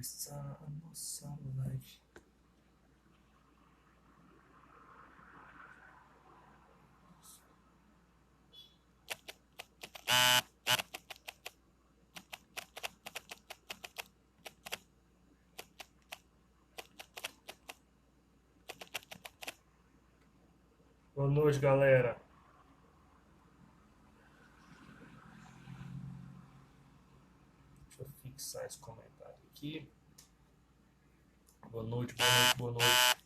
começar a nossa live. Boa noite, galera. Deixa eu fixar esse comentário aqui. Boa noite, boa noite, boa noite.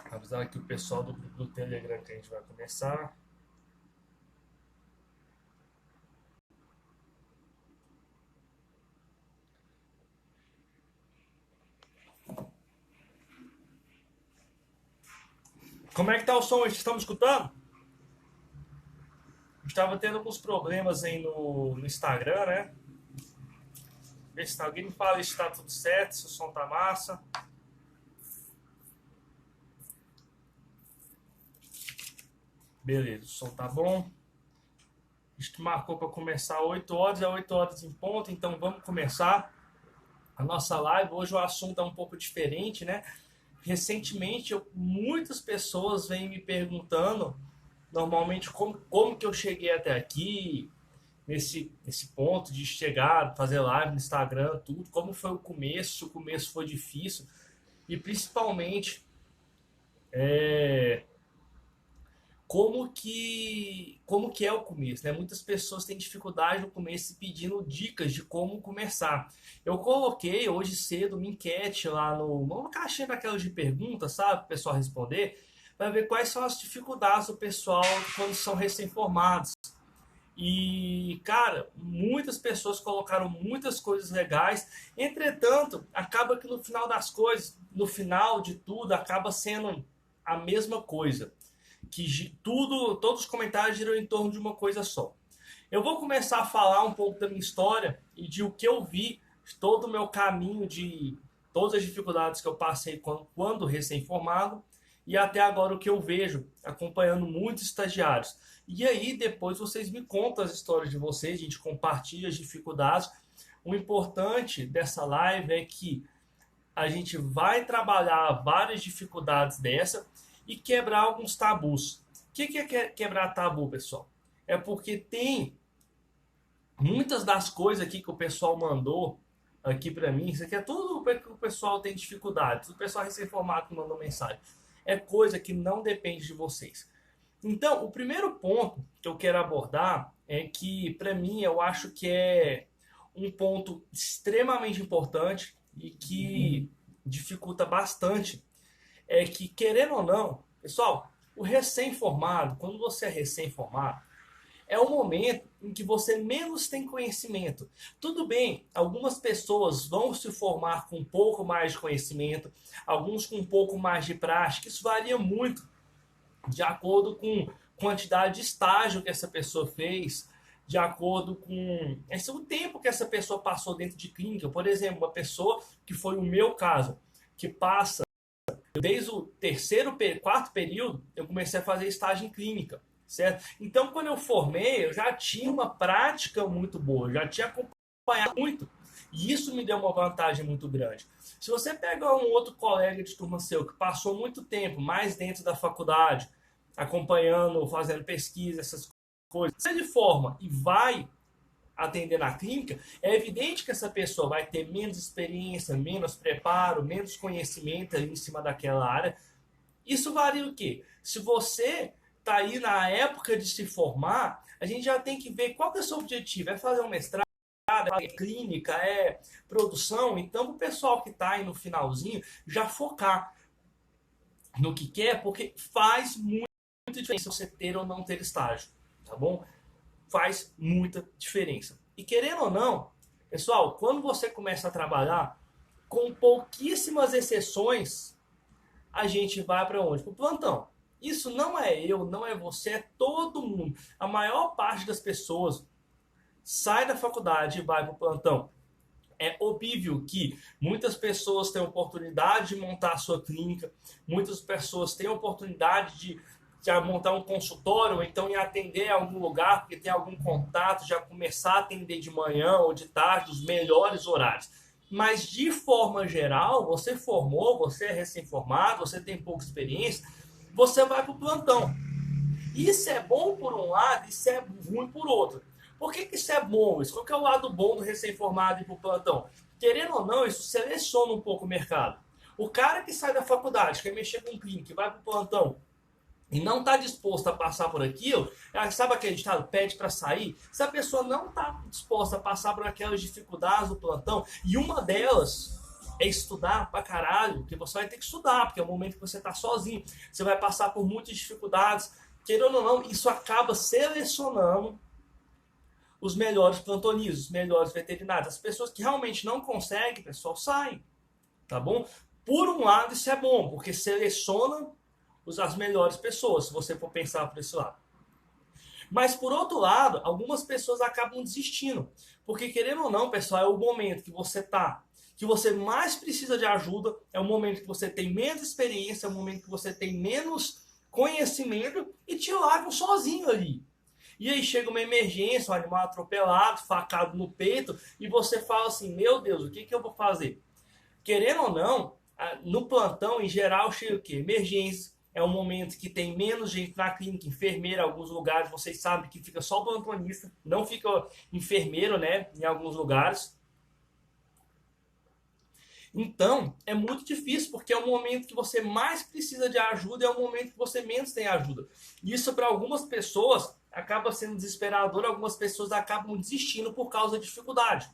Avisar aqui o pessoal do Telegram que a gente vai começar. Como é que tá o som? Vocês estão me escutando? Estava tendo alguns problemas aí no Instagram, né? Ver se alguém me fala se está tudo certo, se o som tá massa. Beleza, o som tá bom. A gente marcou para começar 8 horas, é 8 horas em ponto, então vamos começar a nossa live. Hoje o assunto é um pouco diferente, né? Recentemente, muitas pessoas vêm me perguntando, normalmente, como que eu cheguei até aqui, nesse ponto de chegar, fazer live no Instagram, tudo, como foi o começo, se o começo foi difícil, e principalmente, como que é o começo, né? Muitas pessoas têm dificuldade no começo pedindo dicas de como começar. Eu coloquei hoje cedo uma enquete lá numa caixinha daquelas de perguntas, sabe? O pessoal responder, para ver quais são as dificuldades do pessoal quando são recém-formados. E, cara, muitas pessoas colocaram muitas coisas legais. Entretanto, acaba que no final das coisas, no final de tudo, acaba sendo a mesma coisa. Que todos os comentários giram em torno de uma coisa só. Eu vou começar a falar um pouco da minha história e de o que eu vi, de todo o meu caminho, de todas as dificuldades que eu passei quando recém-formado e até agora o que eu vejo, acompanhando muitos estagiários. E aí depois vocês me contam as histórias de vocês, a gente compartilha as dificuldades. O importante dessa live é que a gente vai trabalhar várias dificuldades dessa e quebrar alguns tabus. O que é quebrar tabu, pessoal? É porque tem muitas das coisas aqui que o pessoal mandou aqui para mim, isso aqui é tudo que o pessoal tem dificuldade, o pessoal recém-formado que mandou mensagem. É coisa que não depende de vocês. Então, o primeiro ponto que eu quero abordar é que, para mim, eu acho que é um ponto extremamente importante e que dificulta bastante. É que, querendo ou não, pessoal, o recém-formado, quando você é recém-formado, é o momento em que você menos tem conhecimento. Tudo bem, algumas pessoas vão se formar com um pouco mais de conhecimento, alguns com um pouco mais de prática, isso varia muito de acordo com a quantidade de estágio que essa pessoa fez, de acordo com o tempo que essa pessoa passou dentro de clínica. Por exemplo, uma pessoa que foi o meu caso, que passa desde o quarto período, eu comecei a fazer estágio em clínica, certo? Então, quando eu formei, eu já tinha uma prática muito boa, já tinha acompanhado muito. E isso me deu uma vantagem muito grande. Se você pega um outro colega de turma seu que passou muito tempo mais dentro da faculdade, acompanhando, fazendo pesquisa, essas coisas, se ele forma e vai atender na clínica, é evidente que essa pessoa vai ter menos experiência, menos preparo, menos conhecimento ali em cima daquela área. Isso varia o quê? Se você está aí na época de se formar, a gente já tem que ver qual que é o seu objetivo. É fazer um mestrado, é clínica, é produção? Então, o pessoal que está aí no finalzinho, já focar no que quer, porque faz muita diferença você ter ou não ter estágio, tá bom? Faz muita diferença. E querendo ou não, pessoal, quando você começa a trabalhar, com pouquíssimas exceções, a gente vai para onde? Para o plantão. Isso não é eu, não é você, é todo mundo. A maior parte das pessoas sai da faculdade e vai para o plantão. É óbvio que muitas pessoas têm a oportunidade de montar a sua clínica, muitas pessoas têm a oportunidade de montar um consultório, ou então ir atender em algum lugar, porque tem algum contato, já começar a atender de manhã ou de tarde, os melhores horários. Mas de forma geral, você formou, você é recém-formado, você tem pouca experiência, você vai para o plantão. Isso é bom por um lado, isso é ruim por outro. Por que isso é bom? Qual que é o lado bom do recém-formado ir para o plantão? Querendo ou não, isso seleciona um pouco o mercado. O cara que sai da faculdade, quer mexer com clínica, que vai para o plantão e não está disposto a passar por aquilo, sabe aquele ditado, pede para sair? Se a pessoa não está disposta a passar por aquelas dificuldades do plantão, e uma delas é estudar pra caralho, porque você vai ter que estudar, porque é o momento que você está sozinho, você vai passar por muitas dificuldades, querendo ou não, isso acaba selecionando os melhores plantonistas, os melhores veterinários. As pessoas que realmente não conseguem, pessoal, saem, tá bom? Por um lado, isso é bom, porque seleciona as melhores pessoas, se você for pensar por esse lado. Mas, por outro lado, algumas pessoas acabam desistindo. Porque, querendo ou não, pessoal, é o momento que você está, que você mais precisa de ajuda, é o momento que você tem menos experiência, é o momento que você tem menos conhecimento e te largam sozinho ali. E aí chega uma emergência, um animal atropelado, facado no peito, e você fala assim, meu Deus, o que eu vou fazer? Querendo ou não, no plantão, em geral, chega o quê? Emergência. É um momento que tem menos gente na clínica, enfermeira, em alguns lugares, vocês sabem que fica só o plantonista, não fica enfermeiro, né, em alguns lugares. Então, é muito difícil, porque é o momento que você mais precisa de ajuda, é o momento que você menos tem ajuda. Isso, para algumas pessoas, acaba sendo desesperador, algumas pessoas acabam desistindo por causa da dificuldade.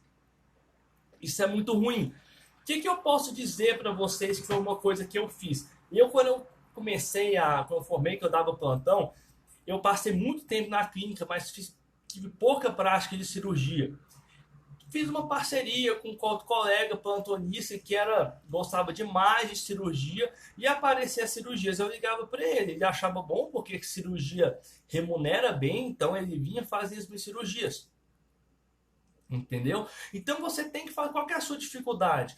Isso é muito ruim. O que eu posso dizer para vocês que foi uma coisa que eu fiz? Quando eu quando eu formei, que eu dava plantão, eu passei muito tempo na clínica, mas tive pouca prática de cirurgia. Fiz uma parceria com um colega plantonista que gostava demais de cirurgia e aparecia as cirurgias. Eu ligava para ele achava bom porque cirurgia remunera bem, então ele vinha fazer as minhas cirurgias. Entendeu? Então você tem que fazer qual que é a sua dificuldade.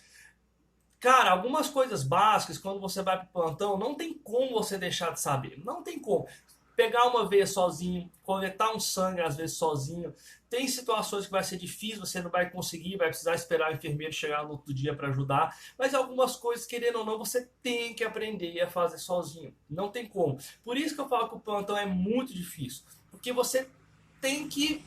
Cara, algumas coisas básicas, quando você vai para o plantão, não tem como você deixar de saber. Não tem como. Pegar uma veia sozinho, coletar um sangue às vezes sozinho. Tem situações que vai ser difícil, você não vai conseguir, vai precisar esperar o enfermeiro chegar no outro dia para ajudar. Mas algumas coisas, querendo ou não, você tem que aprender a fazer sozinho. Não tem como. Por isso que eu falo que o plantão é muito difícil. Porque você tem que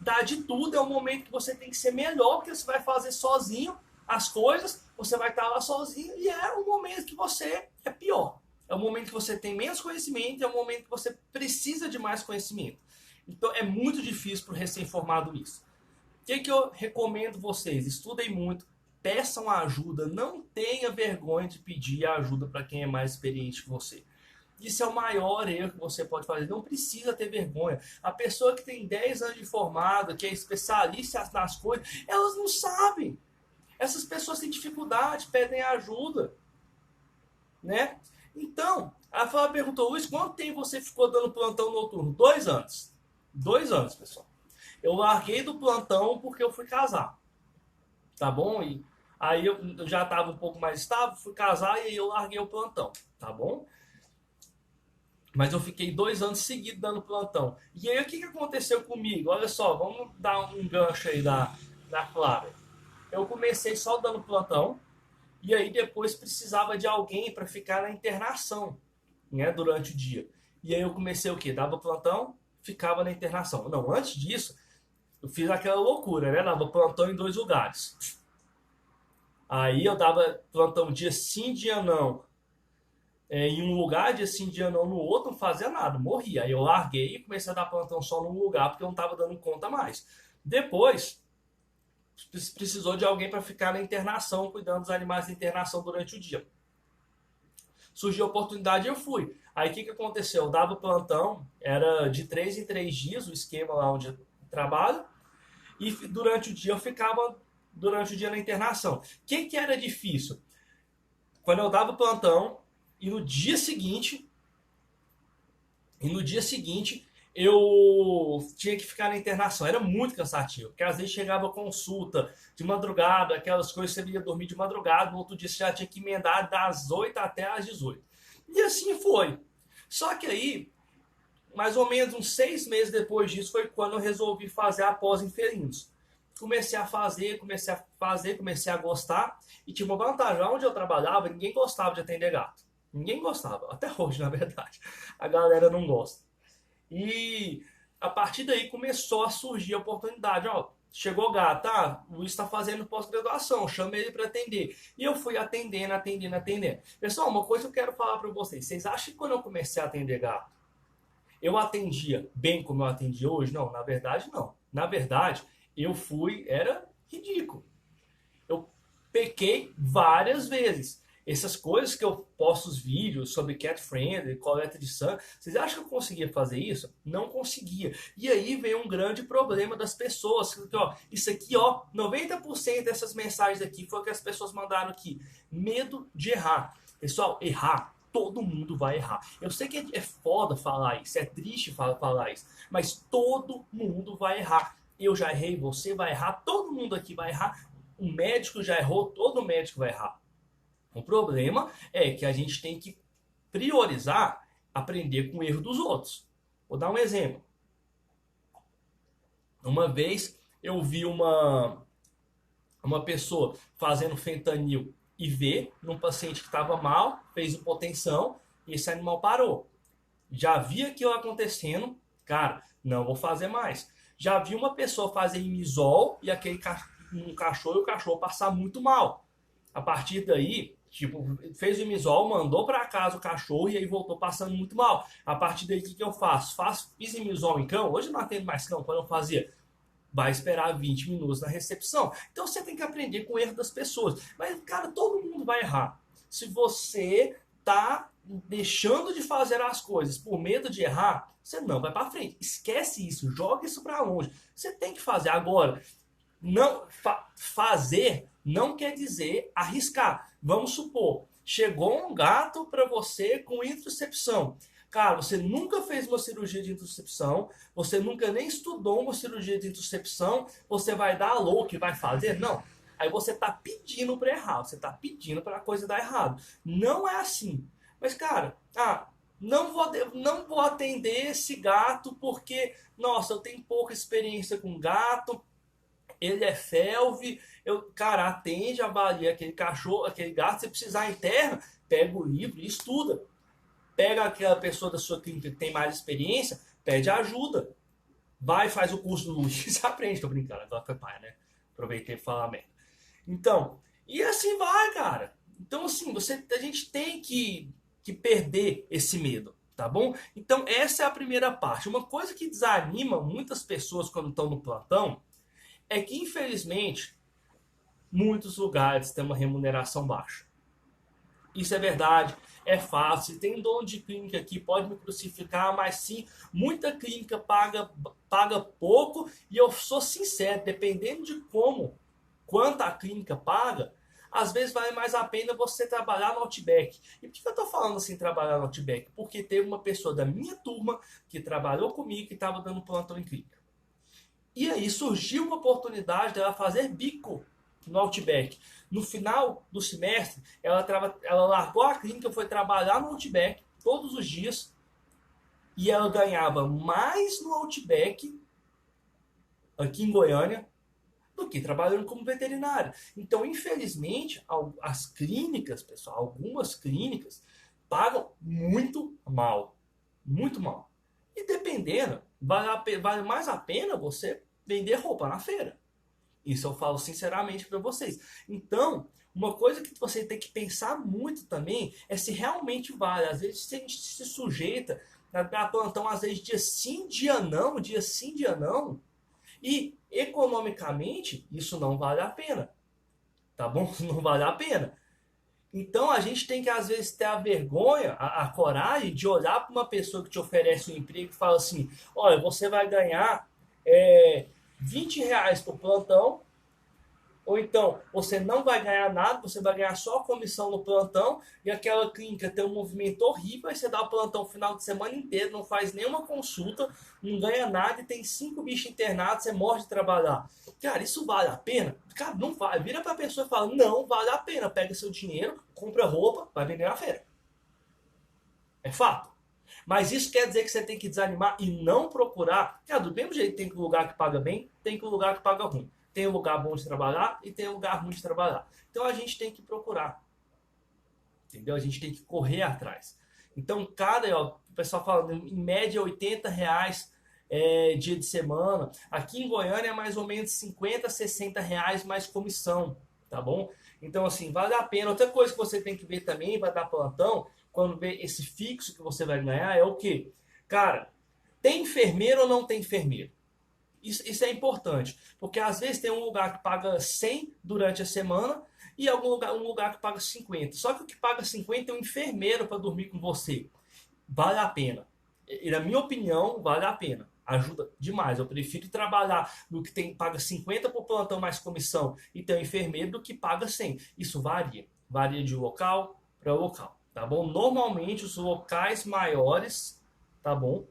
dar de tudo, é o momento que você tem que ser melhor, porque você vai fazer sozinho as coisas, você vai estar lá sozinho e é o momento que você é pior. É o momento que você tem menos conhecimento, é o momento que você precisa de mais conhecimento. Então é muito difícil para o recém-formado isso. O que eu recomendo vocês? Estudem muito, peçam ajuda, não tenha vergonha de pedir ajuda para quem é mais experiente que você. Isso é o maior erro que você pode fazer. Não precisa ter vergonha. A pessoa que tem 10 anos de formado, que é especialista nas coisas, elas não sabem. Essas pessoas têm dificuldade, pedem ajuda, né? Então, ela perguntou, Luiz, quanto tempo você ficou dando plantão noturno? 2 anos. 2 anos, pessoal. Eu larguei do plantão porque eu fui casar, tá bom? E aí eu já estava um pouco mais estável, fui casar e aí eu larguei o plantão, tá bom? Mas eu fiquei 2 anos seguidos dando plantão. E aí o que aconteceu comigo? Olha só, vamos dar um gancho aí da Flávia. Eu comecei só dando plantão e aí depois precisava de alguém para ficar na internação, né, durante o dia. E aí eu comecei o quê? Dava plantão, ficava na internação. Não, antes disso, eu fiz aquela loucura, né? Dava plantão em 2 lugares. Aí eu dava plantão dia sim, dia não. Em um lugar, dia sim, dia não no outro, não fazia nada, morria. Aí eu larguei e comecei a dar plantão só num lugar porque eu não estava dando conta mais. Depois precisou de alguém para ficar na internação, cuidando dos animais de internação durante o dia. Surgiu a oportunidade e eu fui. Aí o que aconteceu? Eu dava plantão, era de 3 em 3 dias o esquema lá onde eu trabalho, e durante o dia eu ficava durante o dia na internação. O que era difícil? Quando eu dava plantão e no dia seguinte eu tinha que ficar na internação. Era muito cansativo, porque às vezes chegava consulta de madrugada, aquelas coisas, você ia dormir de madrugada, no outro dia você já tinha que emendar das 8 até às 18. E assim foi. Só que aí, mais ou menos uns 6 meses depois disso, foi quando eu resolvi fazer a pós em felinos. comecei a fazer, comecei a gostar. E tinha uma vantagem, onde eu trabalhava, ninguém gostava de atender gato. Ninguém gostava, até hoje, na verdade. A galera não gosta. E a partir daí começou a surgir a oportunidade. Ó, chegou gato, tá? O Luiz está fazendo pós-graduação, chama ele para atender. E eu fui atendendo, atendendo, atendendo. Pessoal, uma coisa que eu quero falar para vocês. Vocês acham que quando eu comecei a atender gato, eu atendia bem como eu atendi hoje? Não, na verdade não. Na verdade, era ridículo. Eu pequei várias vezes. Essas coisas que eu posto os vídeos sobre cat friendly, coleta de sangue, vocês acham que eu conseguia fazer isso? Não conseguia. E aí vem um grande problema das pessoas. Que, ó, isso aqui, ó, 90% dessas mensagens aqui foi o que as pessoas mandaram aqui. Medo de errar. Pessoal, errar. Todo mundo vai errar. Eu sei que é foda falar isso, é triste falar isso, mas todo mundo vai errar. Eu já errei, você vai errar, todo mundo aqui vai errar. O médico já errou, todo médico vai errar. O problema é que a gente tem que priorizar aprender com o erro dos outros. Vou dar um exemplo. Uma vez eu vi uma pessoa fazendo fentanil IV num paciente que estava mal, fez hipotensão e esse animal parou. Já vi aquilo acontecendo, cara, não vou fazer mais. Já vi uma pessoa fazer imisol e um cachorro e o cachorro passar muito mal. A partir daí, tipo, fez o imisol, mandou para casa o cachorro e aí voltou passando muito mal. A partir daí, o que eu faço? Fiz imisol em cão, hoje não atendo mais cão, quando eu fazia, vai esperar 20 minutos na recepção. Então você tem que aprender com o erro das pessoas. Mas, cara, todo mundo vai errar. Se você tá deixando de fazer as coisas por medo de errar, você não vai para frente. Esquece isso, joga isso para longe. Você tem que fazer agora. Não fazer não quer dizer arriscar. Vamos supor, chegou um gato para você com intussuscepção. Cara, você nunca fez uma cirurgia de intussuscepção, você nunca nem estudou uma cirurgia de intussuscepção, você vai dar a louca e vai fazer? Não. Aí você está pedindo para errar, você está pedindo para a coisa dar errado. Não é assim. Mas, cara, não vou atender esse gato porque, nossa, eu tenho pouca experiência com gato, ele é felve, cara, atende, avalia aquele cachorro, aquele gato, se precisar interna, pega o livro e estuda. Pega aquela pessoa da sua clínica que tem mais experiência, pede ajuda. Vai, faz o curso do Luiz, aprende, tô brincando, agora foi pai, né? Aproveitei para falar merda. Então, e assim vai, cara. Então, assim, a gente tem que perder esse medo, tá bom? Então, essa é a primeira parte. Uma coisa que desanima muitas pessoas quando estão no plantão é que, infelizmente, muitos lugares têm uma remuneração baixa. Isso é verdade, é fácil. Se tem dono de clínica aqui, pode me crucificar, mas sim, muita clínica paga pouco. E eu sou sincero, dependendo de quanto a clínica paga, às vezes vale mais a pena você trabalhar no Outback. E por que eu estou falando assim, trabalhar no Outback? Porque teve uma pessoa da minha turma que trabalhou comigo e estava dando plantão em clínica. E aí surgiu uma oportunidade dela fazer bico no Outback. No final do semestre, ela largou a clínica, foi trabalhar no Outback todos os dias e ela ganhava mais no Outback aqui em Goiânia do que trabalhando como veterinária. Então, infelizmente, as clínicas, pessoal, algumas clínicas pagam muito mal. Muito mal. E dependendo, vale mais a pena você vender roupa na feira. Isso eu falo sinceramente para vocês. Então, uma coisa que você tem que pensar muito também é se realmente vale. Às vezes a gente se sujeita a plantão, às vezes dia sim, dia não, dia sim, dia não. E economicamente isso não vale a pena. Tá bom? Não vale a pena. Então a gente tem que às vezes ter a vergonha, a coragem de olhar para uma pessoa que te oferece um emprego e fala assim, olha, você vai ganhar R$20 por plantão, ou então você não vai ganhar nada, você vai ganhar só a comissão no plantão, e aquela clínica tem um movimento horrível, aí você dá o plantão o final de semana inteiro, não faz nenhuma consulta, não ganha nada e tem 5 bichos internados, você morre de trabalhar. Cara, isso vale a pena? Cara, não vale. Vira pra pessoa e fala, não vale a pena. Pega seu dinheiro, compra roupa, vai vender na feira. É fato. Mas isso quer dizer que você tem que desanimar e não procurar. Cara, do mesmo jeito tem que lugar que paga bem, tem que lugar que paga ruim. Tem um lugar bom de trabalhar e tem um lugar ruim de trabalhar. Então a gente tem que procurar, entendeu? A gente tem que correr atrás. Então, o pessoal fala, em média, R$ 80 dia de semana. Aqui em Goiânia é mais ou menos R$ 50, R$ 60 mais comissão, tá bom? Então, assim, vale a pena. Outra coisa que você tem que ver também, vai dar plantão, quando vê esse fixo que você vai ganhar, é o quê? Cara, tem enfermeiro ou não tem enfermeiro? Isso é importante, porque às vezes tem um lugar que paga 100 durante a semana e um lugar que paga 50. Só que o que paga 50 é um enfermeiro para dormir com você. Vale a pena. E, na minha opinião, vale a pena. Ajuda demais. Eu prefiro trabalhar no que paga 50 por plantão mais comissão e ter um enfermeiro do que paga 100. Isso varia. Varia de local para local, tá bom? Normalmente os locais maiores, tá bom?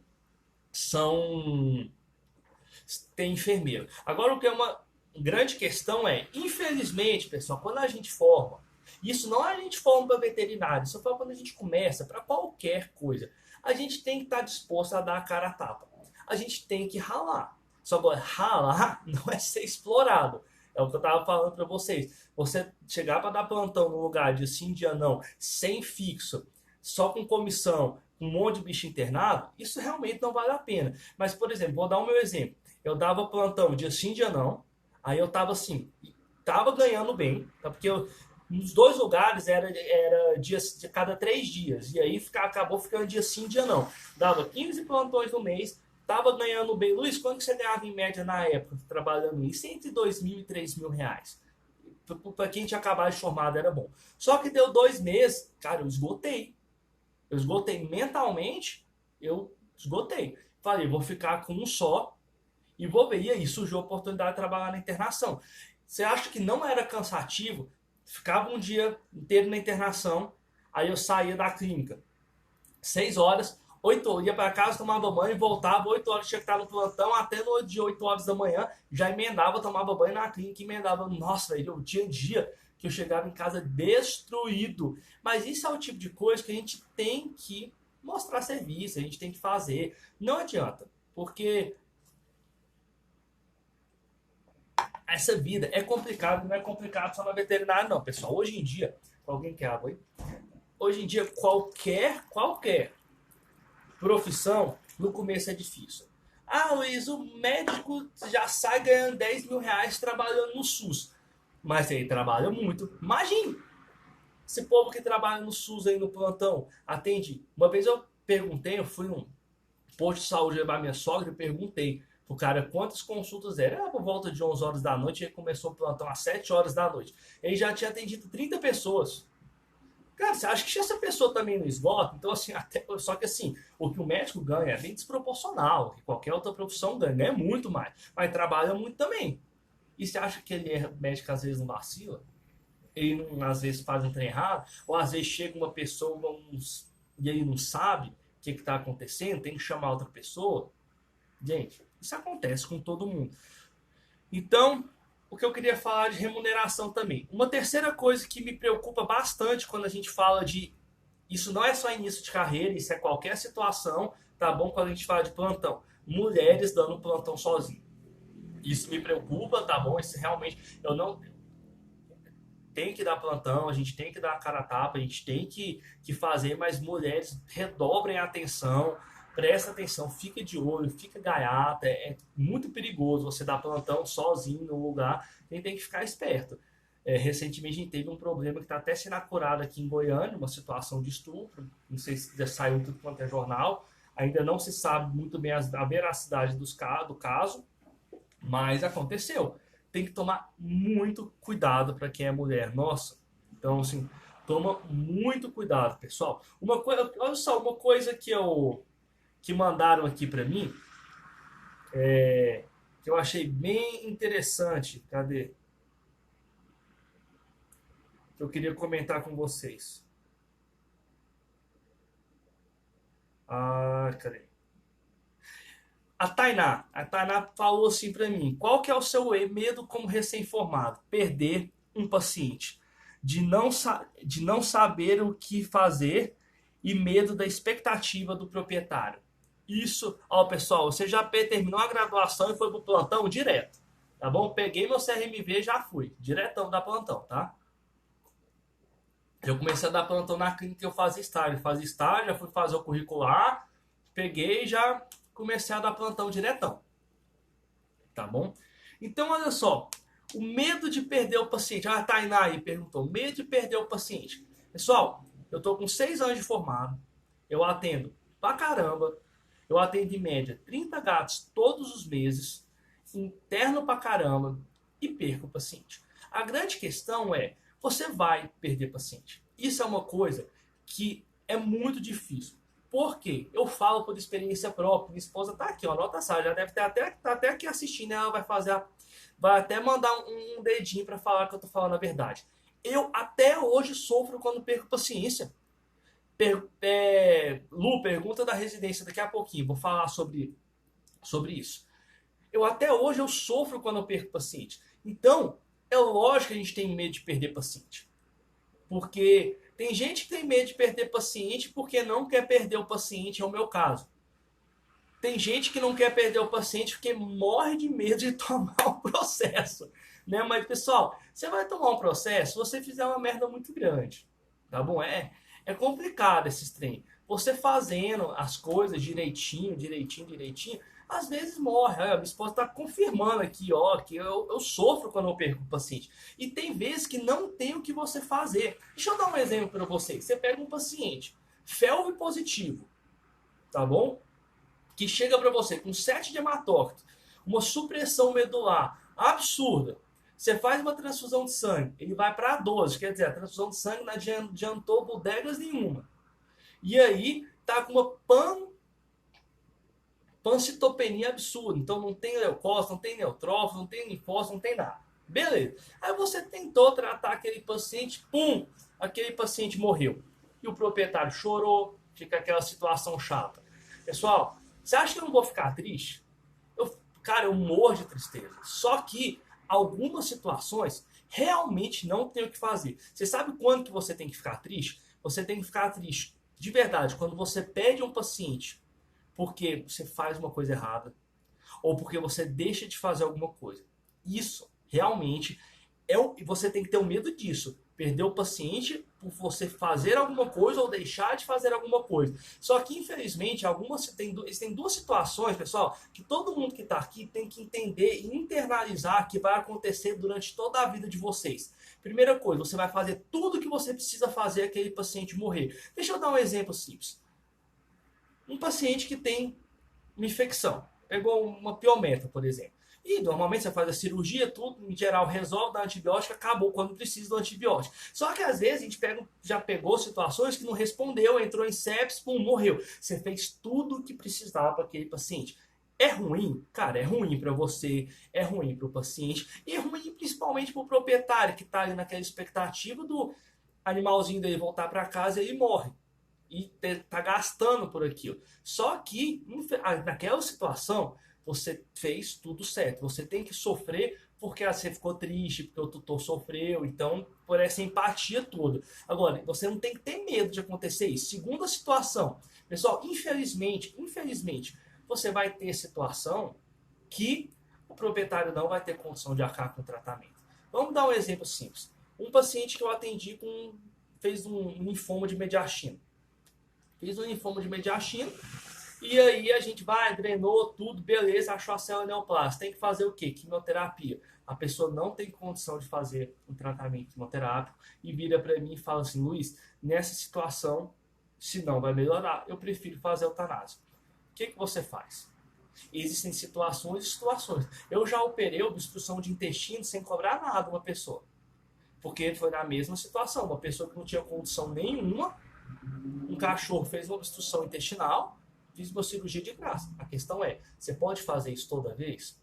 Tem enfermeiro. Agora, o que é uma grande questão é, infelizmente, pessoal, quando a gente forma, isso não é a gente forma para veterinário, isso é quando a gente começa para qualquer coisa, a gente tem que estar disposto a dar a cara a tapa. A gente tem que ralar. Só que ralar não é ser explorado. É o que eu estava falando para vocês. Você chegar para dar plantão no lugar de sim, dia não, sem fixo, só com comissão, com um monte de bicho internado, isso realmente não vale a pena. Mas, por exemplo, vou dar o meu exemplo. Eu dava plantão dia sim, dia não. Aí eu tava assim, tava ganhando bem, tá? Porque nos dois lugares era dia, de cada 3 dias. E aí acabou ficando dia sim, dia não. Dava 15 plantões no mês, tava ganhando bem. Luiz, quanto que você ganhava em média na época, trabalhando isso? Entre R$ 2.000 e R$ 3.000. Para quem tinha acabado de formado era bom. Só que deu 2 meses, cara, eu esgotei. Eu esgotei mentalmente, eu esgotei. Falei, vou ficar com um só e vou ver. E aí surgiu a oportunidade de trabalhar na internação. Você acha que não era cansativo? Ficava um dia inteiro na internação, aí eu saía da clínica. 6 horas, 8 horas, ia para casa, tomava banho e voltava, 8 horas tinha que estar no plantão, até no de 8 horas da manhã, já emendava, tomava banho na clínica, emendava. Nossa, velho, eu tinha dia que eu chegava em casa destruído. Mas isso é o tipo de coisa que a gente tem que mostrar serviço, a gente tem que fazer. Não adianta, porque essa vida é complicada, não é complicado só na veterinária, não, pessoal. Hoje em dia, alguém quer água aí? Hoje em dia, qualquer profissão, no começo é difícil. Ah, Luiz, o médico já sai ganhando R$ 10.000 trabalhando no SUS. Mas ele trabalha muito. Imagine! Esse povo que trabalha no SUS aí no plantão, atende. Uma vez eu perguntei, eu fui num posto de saúde levar minha sogra e perguntei pro cara quantas consultas eram. Era por volta de 11 horas da noite, ele começou o plantão às 7 horas da noite. Ele já tinha atendido 30 pessoas. Cara, você acha que essa pessoa também não esgota? Então, assim, só que assim, o que o médico ganha é bem desproporcional, que qualquer outra profissão ganha muito mais, mas trabalha muito também. E você acha que ele é médico, às vezes não vacila? Ele não, às vezes faz um trem errado? Ou às vezes chega uma pessoa e ele não sabe o que está acontecendo, tem que chamar outra pessoa? Gente, isso acontece com todo mundo. Então, o que eu queria falar de remuneração também. Uma terceira coisa que me preocupa bastante quando a gente fala de... Isso não é só início de carreira, isso é qualquer situação, tá bom? Quando a gente fala de plantão. Mulheres dando plantão sozinho. Isso me preocupa, tá bom? Isso realmente... Eu não... Tem que dar plantão, a gente tem que dar a cara a tapa, a gente tem que fazer, mas mulheres redobrem a atenção, presta atenção, fica de olho, fica gaiata, é muito perigoso você dar plantão sozinho no lugar, tem que ficar esperto. Recentemente a gente teve um problema que está até sendo acurado aqui em Goiânia, uma situação de estupro, não sei se já saiu tudo quanto é jornal, ainda não se sabe muito bem a veracidade do caso, mas aconteceu. Tem que tomar muito cuidado para quem é mulher. Nossa, então assim, toma muito cuidado, pessoal. Olha só, uma coisa que mandaram aqui para mim, que eu achei bem interessante. Cadê? Que eu queria comentar com vocês. Cadê? A Tainá falou assim para mim: qual que é o seu medo como recém-formado? Perder um paciente, de não saber o que fazer e medo da expectativa do proprietário. Isso, ó pessoal, você já terminou a graduação e foi pro plantão direto. Tá bom? Peguei meu CRMV e já fui. Diretão da plantão, tá? Eu comecei a dar plantão na clínica que eu fazia estágio. Fazia estágio, já fui fazer o curricular. Peguei e já comecei a dar plantão diretão. Tá bom? Então, olha só. O medo de perder o paciente. Ah, a Tainá aí perguntou. Medo de perder o paciente. Pessoal, eu tô com 6 anos de formado. Eu atendo pra caramba. Eu atendo em média 30 gatos todos os meses. Interno pra caramba. E perco o paciente. A grande questão é, você vai perder paciente. Isso é uma coisa que é muito difícil. Por quê? Eu falo por experiência própria. Minha esposa tá aqui, ó, anota essa, já deve ter até, tá até aqui assistindo, ela vai fazer vai até mandar um dedinho para falar que eu tô falando a verdade. Eu até hoje sofro quando perco paciência. Lu, pergunta da residência daqui a pouquinho, vou falar sobre isso. Eu até hoje eu sofro quando eu perco paciente. Então, é lógico que a gente tem medo de perder paciente. Porque tem gente que tem medo de perder paciente porque não quer perder o paciente, é o meu caso. Tem gente que não quer perder o paciente porque morre de medo de tomar o processo. Né? Mas, pessoal, você vai tomar um processo se você fizer uma merda muito grande. Tá bom? É complicado esses trem. Você fazendo as coisas direitinho, às vezes morre. A minha esposa está confirmando aqui, ó, que eu sofro quando eu perco o paciente. E tem vezes que não tem o que você fazer. Deixa eu dar um exemplo para vocês. Você pega um paciente, FeLV positivo, tá bom? Que chega para você com 7 de hematócrito, uma supressão medular absurda. Você faz uma transfusão de sangue, ele vai para 12, quer dizer, a transfusão de sangue não adiantou bodegas nenhuma. E aí, tá com uma pancitopenia absurda. Então não tem leucócito, não tem neutrófilo, não tem linfócito, não tem nada. Beleza. Aí você tentou tratar aquele paciente, pum, aquele paciente morreu. E o proprietário chorou, fica aquela situação chata. Pessoal, você acha que eu não vou ficar triste? Cara, eu morro de tristeza. Só que algumas situações realmente não tem o que fazer. Você sabe quando que você tem que ficar triste? Você tem que ficar triste de verdade quando você perde um paciente porque você faz uma coisa errada ou porque você deixa de fazer alguma coisa. Isso realmente você tem que ter um medo disso. Perder o paciente por você fazer alguma coisa ou deixar de fazer alguma coisa. Só que, infelizmente, tem duas situações, pessoal, que todo mundo que está aqui tem que entender e internalizar que vai acontecer durante toda a vida de vocês. Primeira coisa, você vai fazer tudo o que você precisa fazer aquele paciente morrer. Deixa eu dar um exemplo simples. Um paciente que tem uma infecção, pegou uma piometa, por exemplo. E normalmente você faz a cirurgia, tudo, em geral resolve, dá antibiótico, acabou quando precisa do antibiótico. Só que às vezes a gente já pegou situações que não respondeu, entrou em sepsis, pum, morreu. Você fez tudo o que precisava para aquele paciente. É ruim? Cara, é ruim para você, é ruim para o paciente, e é ruim principalmente para o proprietário, que está ali naquela expectativa do animalzinho dele voltar para casa e ele morre e tá gastando por aquilo. Só que naquela situação você fez tudo certo. Você tem que sofrer porque você ficou triste, porque o tutor sofreu, então por essa empatia toda. Agora, você não tem que ter medo de acontecer isso. Segunda situação, pessoal, infelizmente, você vai ter situação que o proprietário não vai ter condição de arcar com o tratamento. Vamos dar um exemplo simples. Um paciente que eu atendi fez um linfoma de mediastino. Fiz um linfoma de mediastino. E aí a gente drenou tudo, beleza, achou a célula neoplástica. Tem que fazer o quê? Quimioterapia. A pessoa não tem condição de fazer um tratamento quimioterápico e vira para mim e fala assim, Luiz, nessa situação, se não vai melhorar, eu prefiro fazer eutanásia. O que você faz? Existem situações e situações. Eu já operei obstrução de intestino sem cobrar nada uma pessoa. Porque foi na mesma situação. Uma pessoa que não tinha condição nenhuma, um cachorro fez uma obstrução intestinal, fiz uma cirurgia de graça. A questão é, você pode fazer isso toda vez?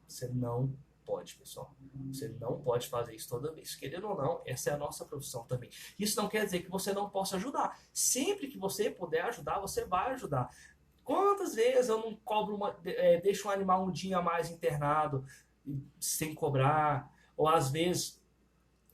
Você não pode, pessoal. Você não pode fazer isso toda vez. Querendo ou não, essa é a nossa profissão também. Isso não quer dizer que você não possa ajudar. Sempre que você puder ajudar, você vai ajudar. Quantas vezes eu não cobro deixo um animal um dia a mais internado sem cobrar? Ou às vezes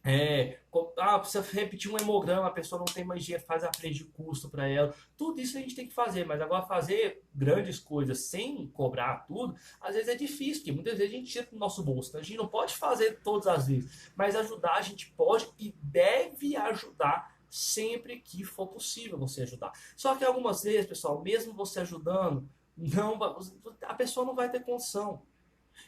Precisa repetir um hemograma, a pessoa não tem mais dinheiro, faz a frente de custo para ela. Tudo isso a gente tem que fazer, mas agora fazer grandes coisas sem cobrar tudo, às vezes é difícil, porque muitas vezes a gente tira do nosso bolso. Então a gente não pode fazer todas as vezes, mas ajudar a gente pode e deve ajudar sempre que for possível você ajudar. Só que algumas vezes, pessoal, mesmo você ajudando, a pessoa não vai ter condição.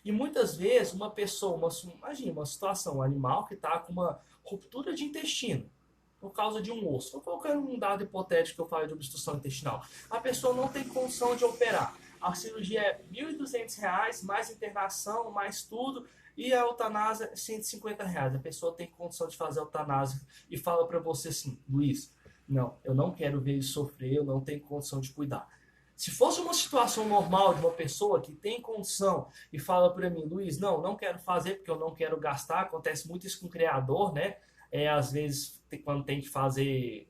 E muitas vezes uma pessoa, imagina uma situação, um animal que está com uma ruptura de intestino por causa de um osso. Estou colocando um dado hipotético que eu falei de obstrução intestinal. A pessoa não tem condição de operar. A cirurgia é R$ 1.200, mais internação, mais tudo, e a eutanásia é R$ 150. A pessoa tem condição de fazer a eutanásia e fala para você assim, Luiz, não, eu não quero ver ele sofrer, eu não tenho condição de cuidar. Se fosse uma situação normal de uma pessoa que tem condição e fala para mim, Luiz, não quero fazer porque eu não quero gastar, acontece muito isso com o criador, né? Às vezes, quando tem que fazer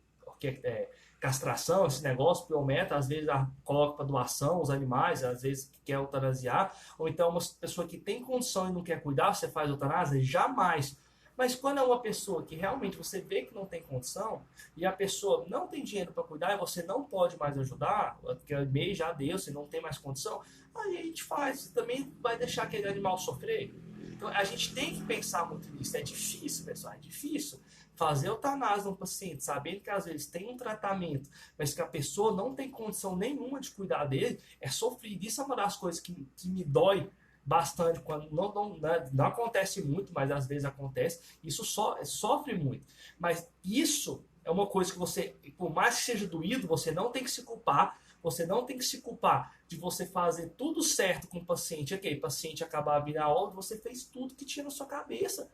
castração, esse negócio, piometa, às vezes coloca para doação os animais, às vezes quer eutanasiar, ou então uma pessoa que tem condição e não quer cuidar, você faz eutanásia? Jamais. Mas quando é uma pessoa que realmente você vê que não tem condição e a pessoa não tem dinheiro para cuidar e você não pode mais ajudar, porque o e-mail já deu, você não tem mais condição, aí a gente faz. Você também vai deixar aquele animal sofrer? Então a gente tem que pensar muito nisso. É difícil, pessoal, é difícil fazer eutanásia no paciente, sabendo que às vezes tem um tratamento, mas que a pessoa não tem condição nenhuma de cuidar dele, é sofrido. Isso é uma das coisas que me dói bastante, quando não acontece muito, mas às vezes acontece, isso sofre muito. Mas isso é uma coisa que você, por mais que seja doído, você não tem que se culpar, você não tem que se culpar de você fazer tudo certo com o paciente, ok, o paciente acabar vindo a óbito, você fez tudo que tinha na sua cabeça,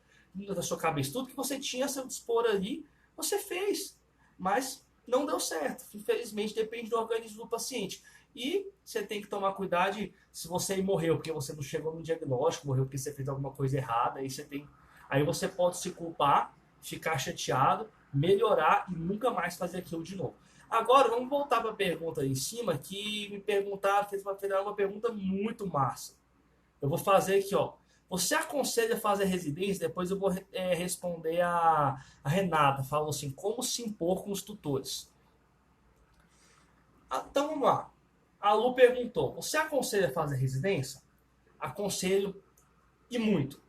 tudo que você tinha a seu dispor ali, você fez, mas não deu certo, infelizmente depende do organismo do paciente. E você tem que tomar cuidado se você morreu porque você não chegou no diagnóstico, morreu porque você fez alguma coisa errada, aí você pode se culpar, ficar chateado, melhorar e nunca mais fazer aquilo de novo. Agora, vamos voltar para a pergunta aí em cima, que me perguntaram, fez uma pergunta muito massa. Eu vou fazer aqui, ó. Você aconselha fazer residência? Depois eu vou responder a Renata. Falou assim, como se impor com os tutores? Então vamos lá. A Lu perguntou, você aconselha fazer residência? Aconselho e muito.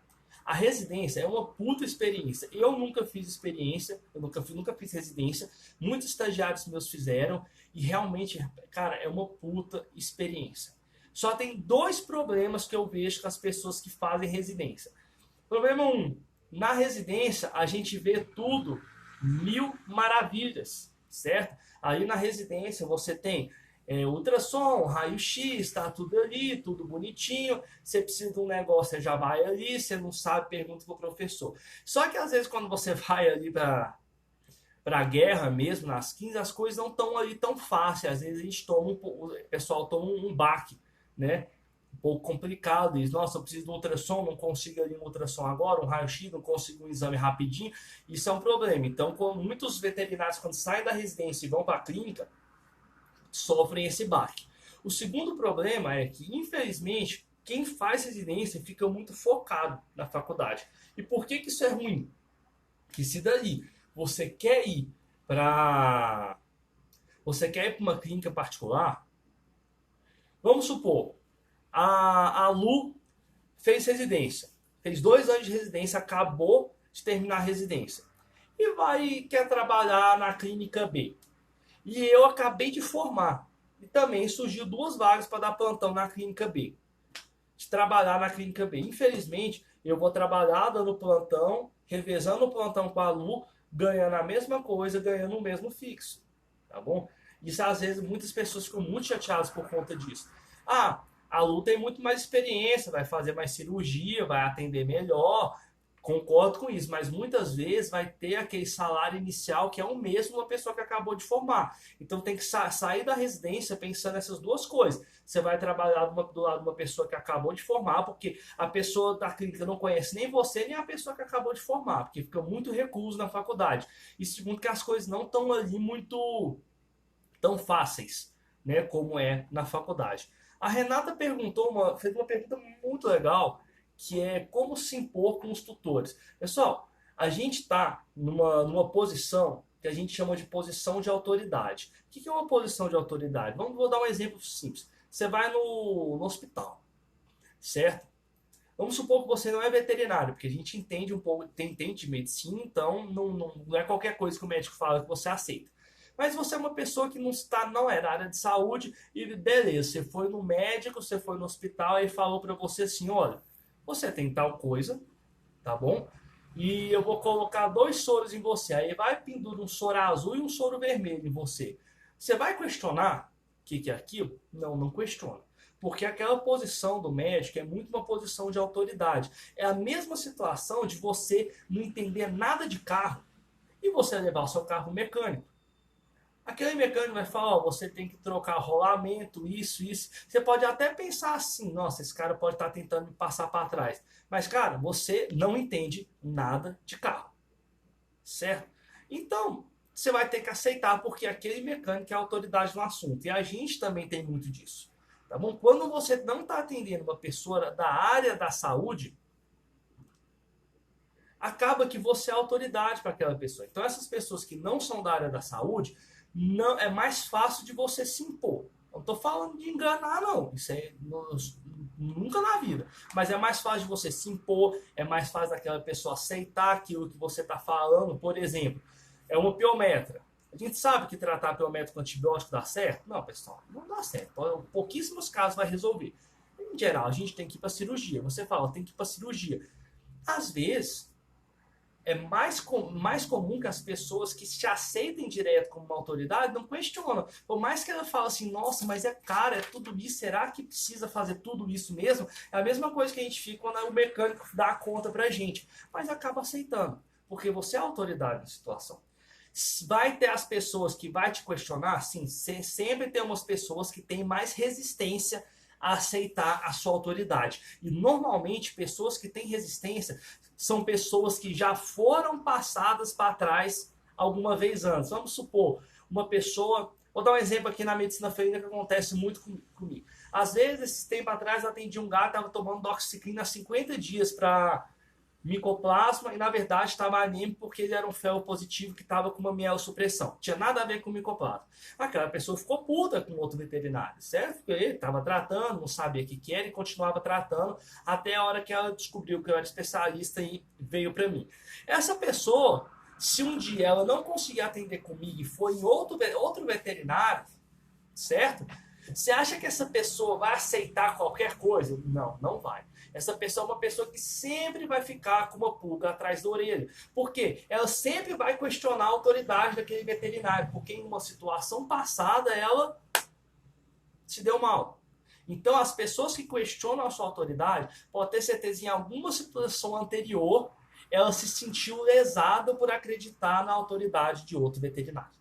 A residência é uma puta experiência. Eu nunca fiz experiência, eu nunca fiz residência. Muitos estagiários meus fizeram e realmente, cara, é uma puta experiência. Só tem dois problemas que eu vejo com as pessoas que fazem residência. Problema 1, na residência a gente vê tudo mil maravilhas, certo? Aí na residência você tem ultrassom, raio-x, tá tudo ali, tudo bonitinho. Você precisa de um negócio, você já vai ali, você não sabe, pergunta pro professor. Só que às vezes quando você vai ali para a guerra mesmo, nas 15, as coisas não estão ali tão fáceis. Às vezes a gente o pessoal toma um baque, né? Um pouco complicado. Diz, nossa, eu preciso de um ultrassom, não consigo ali um ultrassom agora, um raio-x, não consigo um exame rapidinho. Isso é um problema. Então, muitos veterinários, quando saem da residência e vão para a clínica, sofrem esse baque. O segundo problema é que, infelizmente, quem faz residência fica muito focado na faculdade. E por que isso é ruim? Que se daí você quer ir para uma clínica particular, vamos supor, a Lu fez residência, fez 2 anos de residência, acabou de terminar a residência e quer trabalhar na clínica B. E eu acabei de formar. E também surgiu 2 vagas para dar plantão na clínica B. De trabalhar na clínica B. Infelizmente, eu vou trabalhar dando plantão, revezando o plantão com a Lu, ganhando a mesma coisa, ganhando o mesmo fixo. Tá bom? Isso às vezes muitas pessoas ficam muito chateadas por conta disso. A Lu tem muito mais experiência, vai fazer mais cirurgia, vai atender melhor. Concordo com isso, mas muitas vezes vai ter aquele salário inicial que é o mesmo da pessoa que acabou de formar. Então tem que sair da residência pensando nessas duas coisas. Você vai trabalhar do lado de uma pessoa que acabou de formar, porque a pessoa da clínica não conhece nem você, nem a pessoa que acabou de formar, porque fica muito recluso na faculdade. E segundo, que as coisas não estão ali muito tão fáceis, né, como é na faculdade. A Renata fez uma pergunta muito legal, que é como se impor com os tutores. Pessoal, A gente está numa posição que a gente chama de posição de autoridade. O que é uma posição de autoridade? Vou dar um exemplo simples. Você vai no hospital, certo? Vamos supor que você não é veterinário, porque a gente entende um pouco, entende de medicina, então não é qualquer coisa que o médico fala que você aceita. Mas você é uma pessoa que não é da área de saúde e beleza, você foi no médico, você foi no hospital e falou para você assim, olha, você tem tal coisa, tá bom? E eu vou colocar 2 soros em você. Aí vai pendura um soro azul e um soro vermelho em você. Você vai questionar o que é aquilo? Não, não questiona. Porque aquela posição do médico é muito uma posição de autoridade. É a mesma situação de você não entender nada de carro e você levar o seu carro no mecânico. Aquele mecânico vai falar, ó, você tem que trocar rolamento, isso. Você pode até pensar assim, nossa, esse cara pode estar tentando me passar para trás. Mas, cara, você não entende nada de carro, certo? Então, você vai ter que aceitar, porque aquele mecânico é a autoridade no assunto. E a gente também tem muito disso, tá bom? Quando você não está atendendo uma pessoa da área da saúde, acaba que você é autoridade para aquela pessoa. Então, essas pessoas que não são da área da saúde, não é mais fácil de você se impor. Não estou falando de enganar, não. Isso é nunca na vida. Mas é mais fácil de você se impor, é mais fácil daquela pessoa aceitar aquilo que você está falando. Por exemplo, é uma piometra. A gente sabe que tratar piometra com antibiótico dá certo? Não, pessoal, não dá certo. Em pouquíssimos casos vai resolver. Em geral, a gente tem que ir para cirurgia. Você fala, tem que ir para cirurgia. Às vezes, é mais comum que as pessoas que se aceitem direto como uma autoridade não questionam. Por mais que ela fale assim, nossa, mas é caro, é tudo isso, será que precisa fazer tudo isso mesmo? É a mesma coisa que a gente fica quando o mecânico dá a conta pra gente. Mas acaba aceitando, porque você é a autoridade na situação. Vai ter as pessoas que vai te questionar? Sim, sempre tem umas pessoas que têm mais resistência a aceitar a sua autoridade. E normalmente pessoas que têm resistência são pessoas que já foram passadas para trás alguma vez antes. Vamos supor, uma pessoa... Vou dar um exemplo aqui na medicina felina que acontece muito comigo. Às vezes, esse tempo atrás, eu atendi um gato que estava tomando doxiciclina há 50 dias para micoplasma e, na verdade, estava anêmico porque ele era um fel positivo que estava com uma mielossupressão. Tinha nada a ver com micoplasma. Aquela pessoa ficou puta com outro veterinário, certo? Porque ele estava tratando, não sabia o que era e continuava tratando até a hora que ela descobriu que eu era especialista e veio para mim. Essa pessoa, se um dia ela não conseguir atender comigo e for em outro veterinário, certo? Você acha que essa pessoa vai aceitar qualquer coisa? Não, não vai. Essa pessoa é uma pessoa que sempre vai ficar com uma pulga atrás da orelha. Por quê? Ela sempre vai questionar a autoridade daquele veterinário, porque em uma situação passada ela se deu mal. Então, as pessoas que questionam a sua autoridade, pode ter certeza, em alguma situação anterior, ela se sentiu lesada por acreditar na autoridade de outro veterinário.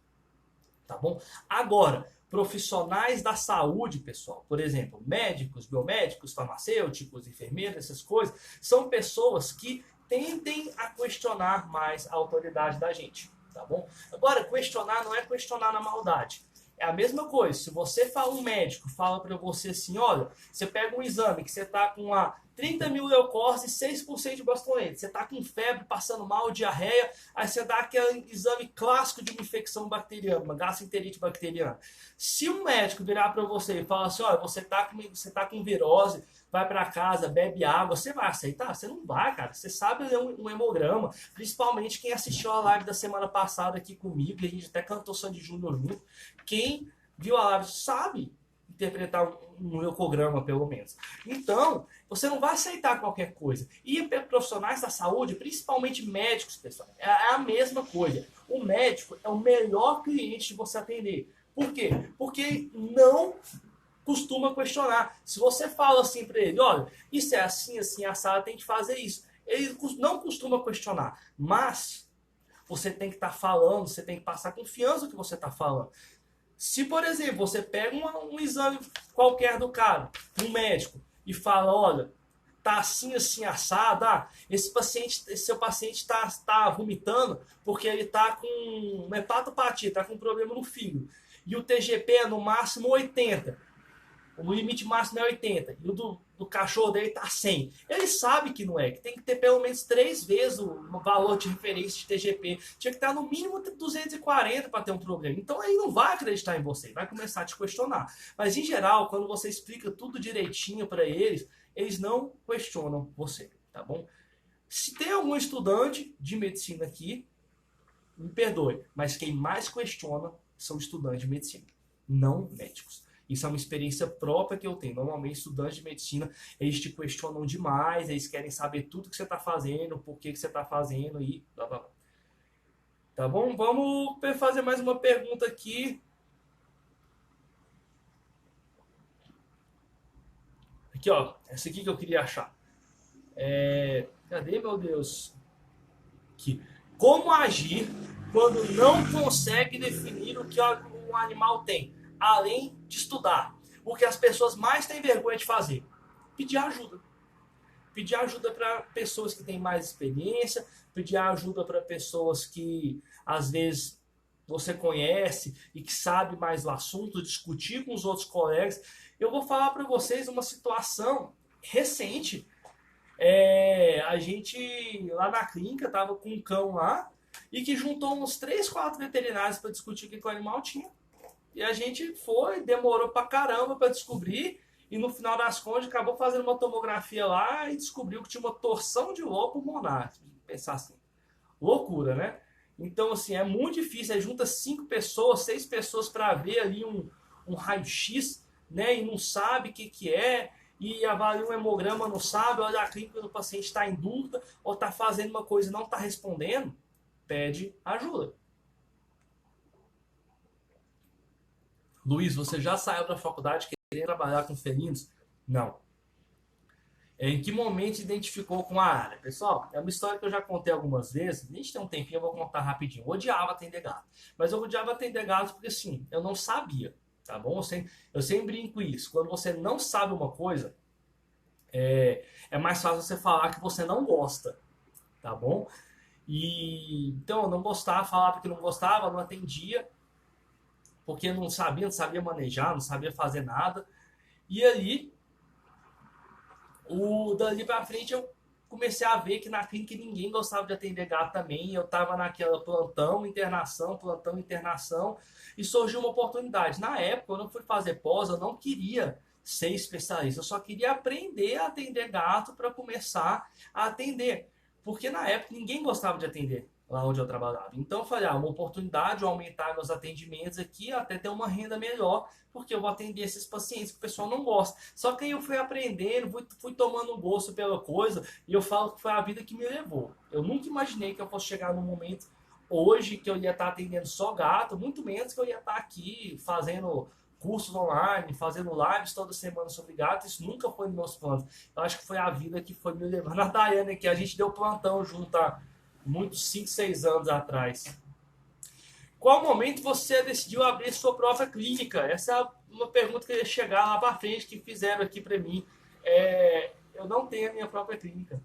Tá bom? Agora, profissionais da saúde, pessoal, por exemplo, médicos, biomédicos, farmacêuticos, enfermeiros, essas coisas, são pessoas que tendem a questionar mais a autoridade da gente, tá bom? Agora, questionar não é questionar na maldade. É a mesma coisa, se você fala, um médico fala para você assim, olha, você pega um exame que você está com 30 mil leucócitos e 6% de bastonete, você está com febre, passando mal, diarreia, aí você dá aquele exame clássico de uma infecção bacteriana, uma gastroenterite bacteriana. Se um médico virar para você e falar assim, olha, você tá com virose, vai para casa, bebe água, você vai aceitar? Você não vai, cara. Você sabe ler um hemograma, principalmente quem assistiu a live da semana passada aqui comigo, a gente até cantou Sandy Júnior junto. Quem viu a live sabe interpretar um ecograma, pelo menos. Então, você não vai aceitar qualquer coisa. E profissionais da saúde, principalmente médicos, pessoal, é a mesma coisa. O médico é o melhor cliente de você atender. Por quê? Porque não costuma questionar. Se você fala assim para ele, olha, isso é assim, assim, assado, tem que fazer isso. Ele não costuma questionar. Mas você tem que estar falando, você tem que passar confiança no que você está falando. Se, por exemplo, você pega um exame qualquer do cara, um médico, e fala, olha, tá assim, assim, assado, esse seu paciente tá vomitando porque ele tá com uma hepatopatia, tá com um problema no fígado. E o TGP é no máximo 80. o limite máximo é 80 e o do cachorro dele tá 100. Ele sabe que não é, que tem que ter pelo menos 3 vezes o valor de referência de TGP. Tinha que estar no mínimo 240 para ter um problema. Então ele não vai acreditar em você, vai começar a te questionar. Mas em geral, quando você explica tudo direitinho para eles, eles não questionam você, tá bom? Se tem algum estudante de medicina aqui, me perdoe, mas quem mais questiona são estudantes de medicina, não médicos. Isso é uma experiência própria que eu tenho. Normalmente, estudantes de medicina, eles te questionam demais, eles querem saber tudo que você está fazendo, por que você está fazendo e blá, blá, blá. Tá bom? Vamos fazer mais uma pergunta aqui. Aqui, ó. Essa aqui que eu queria achar. Cadê, meu Deus? Aqui. Como agir quando não consegue definir o que um animal tem, além de estudar? O que as pessoas mais têm vergonha de fazer? Pedir ajuda. Pedir ajuda para pessoas que têm mais experiência, pedir ajuda para pessoas que, às vezes, você conhece e que sabe mais do assunto, discutir com os outros colegas. Eu vou falar para vocês uma situação recente. A gente, lá na clínica, tava com um cão lá e que juntou uns 3, 4 veterinários para discutir o que o animal tinha. E a gente foi, demorou pra caramba para descobrir e no final das contas acabou fazendo uma tomografia lá e descobriu que tinha uma torção de lobo pulmonar. Pensar assim, loucura, né? Então, assim, é muito difícil. Aí junta 5 pessoas, 6 pessoas para ver ali um raio-x, né? E não sabe o que é. E avalia um hemograma, não sabe, olha a clínica do paciente está em dúvida ou está fazendo uma coisa e não está respondendo, pede ajuda. Luiz, você já saiu da faculdade querendo trabalhar com felinos? Não. Em que momento identificou com a área? Pessoal, é uma história que eu já contei algumas vezes. A gente tem um tempinho, eu vou contar rapidinho. Eu odiava atender gato. Mas eu odiava atender gato porque, assim, eu não sabia. Tá bom? Eu sempre brinco isso. Quando você não sabe uma coisa, é mais fácil você falar que você não gosta. Tá bom? E então eu não gostava, falava que não gostava, não atendia, porque não sabia manejar, não sabia fazer nada. E aí, dali pra frente eu comecei a ver que na clínica ninguém gostava de atender gato também. Eu tava naquela plantão, internação, e surgiu uma oportunidade. Na época, quando eu fui fazer pós, eu não queria ser especialista, eu só queria aprender a atender gato para começar a atender. Porque na época ninguém gostava de atender lá onde eu trabalhava. Então eu falei, uma oportunidade de aumentar meus atendimentos aqui, até ter uma renda melhor, porque eu vou atender esses pacientes que o pessoal não gosta. Só que aí eu fui aprendendo, fui tomando um gosto pela coisa, e eu falo que foi a vida que me levou. Eu nunca imaginei que eu fosse chegar num momento hoje que eu ia estar atendendo só gato, muito menos que eu ia estar aqui fazendo cursos online, fazendo lives toda semana sobre gato. Isso nunca foi nos meus planos. Eu acho que foi a vida que foi me levando. A Daiane, que a gente deu plantão junto há muitos 5, 6 anos atrás. Qual momento você decidiu abrir sua própria clínica? Essa é uma pergunta que eu ia chegar lá para frente, que fizeram aqui para mim. Eu não tenho a minha própria clínica.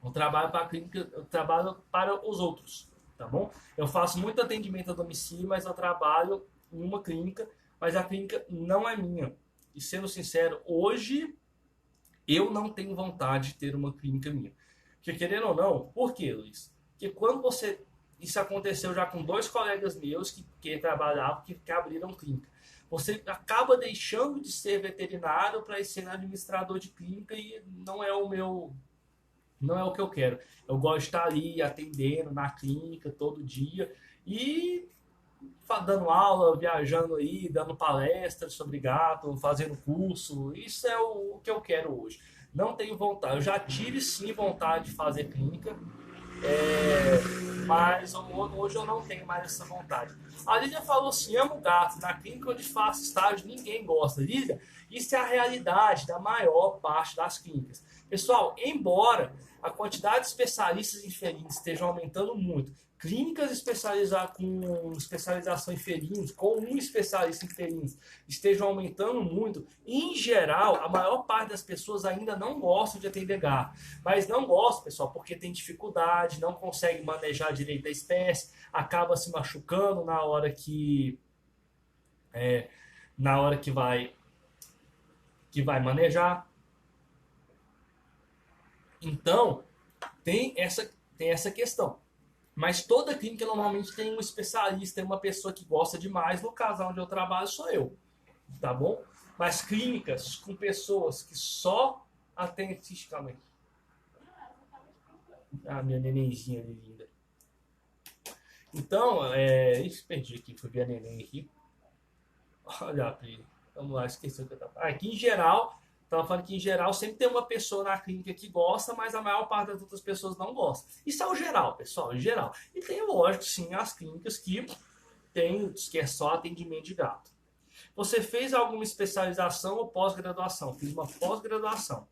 Eu trabalho para a clínica, eu trabalho para os outros, tá bom? Eu faço muito atendimento a domicílio, mas eu trabalho em uma clínica, mas a clínica não é minha. E sendo sincero, hoje eu não tenho vontade de ter uma clínica minha. Porque querendo ou não, por quê, Luiz? Porque quando você... Isso aconteceu já com 2 colegas meus que trabalhavam, que abriram clínica. Você acaba deixando de ser veterinário para ser administrador de clínica e não é o que eu quero. Eu gosto de estar ali atendendo na clínica todo dia e dando aula, viajando aí, dando palestras sobre gato, fazendo curso. Isso é o que eu quero hoje. Não tenho vontade. Eu já tive sim vontade de fazer clínica, mas hoje eu não tenho mais essa vontade. A Lídia falou assim, amo gato. Na clínica onde faço estágio, ninguém gosta. Lídia, isso é a realidade da maior parte das clínicas. Pessoal, embora a quantidade de especialistas em felinos esteja aumentando muito, clínicas especializadas com especialização em felinos, com um especialista em felinos, estejam aumentando muito, em geral, a maior parte das pessoas ainda não gostam de atender gato. Mas não gostam, pessoal, porque tem dificuldade, não consegue manejar direito a espécie, acaba se machucando na hora que vai que vai manejar. Então, tem essa questão. Mas toda clínica normalmente tem um especialista, tem uma pessoa que gosta demais. No caso onde eu trabalho sou eu, tá bom? Mas clínicas com pessoas que só atendem... Calma aí. Ah, minha nenenzinha ali linda. Então, perdi aqui, fui ver a neném aqui. Olha, Pri, vamos lá, esqueci o que eu tava... Aqui em geral, estava falando que em geral sempre tem uma pessoa na clínica que gosta, mas a maior parte das outras pessoas não gosta. Isso é o geral, pessoal, em geral. E tem, lógico, sim, as clínicas que é só atendimento de gato. Você fez alguma especialização ou pós-graduação? Fiz uma pós-graduação,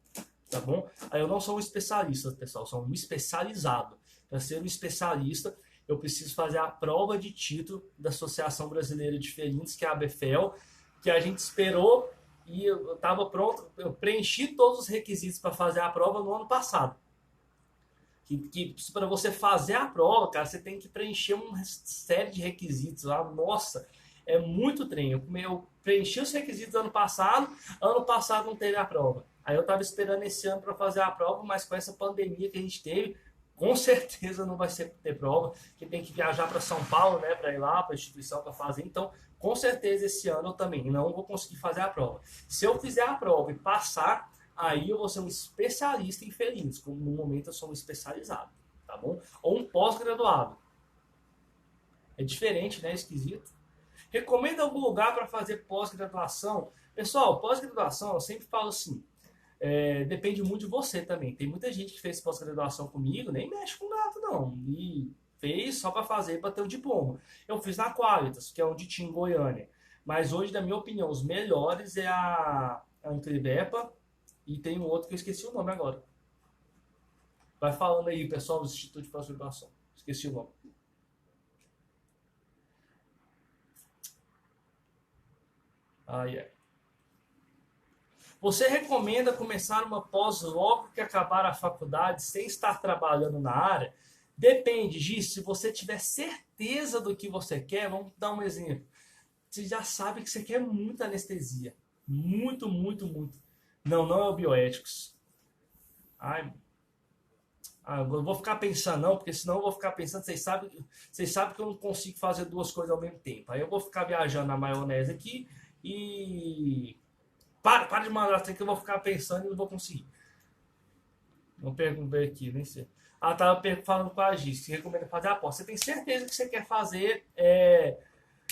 tá bom? Aí eu não sou um especialista, pessoal, sou um especializado. Para ser um especialista, eu preciso fazer a prova de título da Associação Brasileira de Felinos, que é a ABFEL, que a gente esperou e eu estava pronto, eu preenchi todos os requisitos para fazer a prova no ano passado. Que para você fazer a prova, cara, você tem que preencher uma série de requisitos lá. Nossa, é muito treino. Eu preenchi os requisitos ano passado não teve a prova. Aí eu estava esperando esse ano para fazer a prova, mas com essa pandemia que a gente teve, com certeza não vai ter prova, que tem que viajar para São Paulo, né, para ir lá para a instituição para fazer. Então, com certeza esse ano eu também não vou conseguir fazer a prova. Se eu fizer a prova e passar, aí eu vou ser um especialista em felinos, como no momento eu sou um especializado, tá bom? Ou um pós-graduado. É diferente, né? Esquisito. Recomenda algum lugar para fazer pós-graduação? Pessoal, pós-graduação, eu sempre falo assim, depende muito de você também. Tem muita gente que fez pós-graduação comigo, nem mexe com gato não, e fez só para fazer, para ter o diploma. Eu fiz na Qualitas, que é onde tinha em Goiânia. Mas hoje, na minha opinião, os melhores é a Inclivepa e tem um outro que eu esqueci o nome agora. Vai falando aí, pessoal do Instituto de Pós-Graduação. Esqueci o nome. Ai, ai. Você recomenda começar uma pós logo que acabar a faculdade, sem estar trabalhando na área? Depende disso. Se você tiver certeza do que você quer, vamos dar um exemplo. Você já sabe que você quer muita anestesia. Muito, muito, muito. Não é o bioéticos. Ai, eu vou ficar pensando não, porque senão eu vou ficar pensando, vocês sabem que eu não consigo fazer duas coisas ao mesmo tempo. Aí eu vou ficar viajando na maionese aqui e... Para de mandar que eu vou ficar pensando e não vou conseguir. Não perguntei aqui, nem sei. Ela estava falando com a Giz, se recomenda fazer a aposta. Você tem certeza que você quer fazer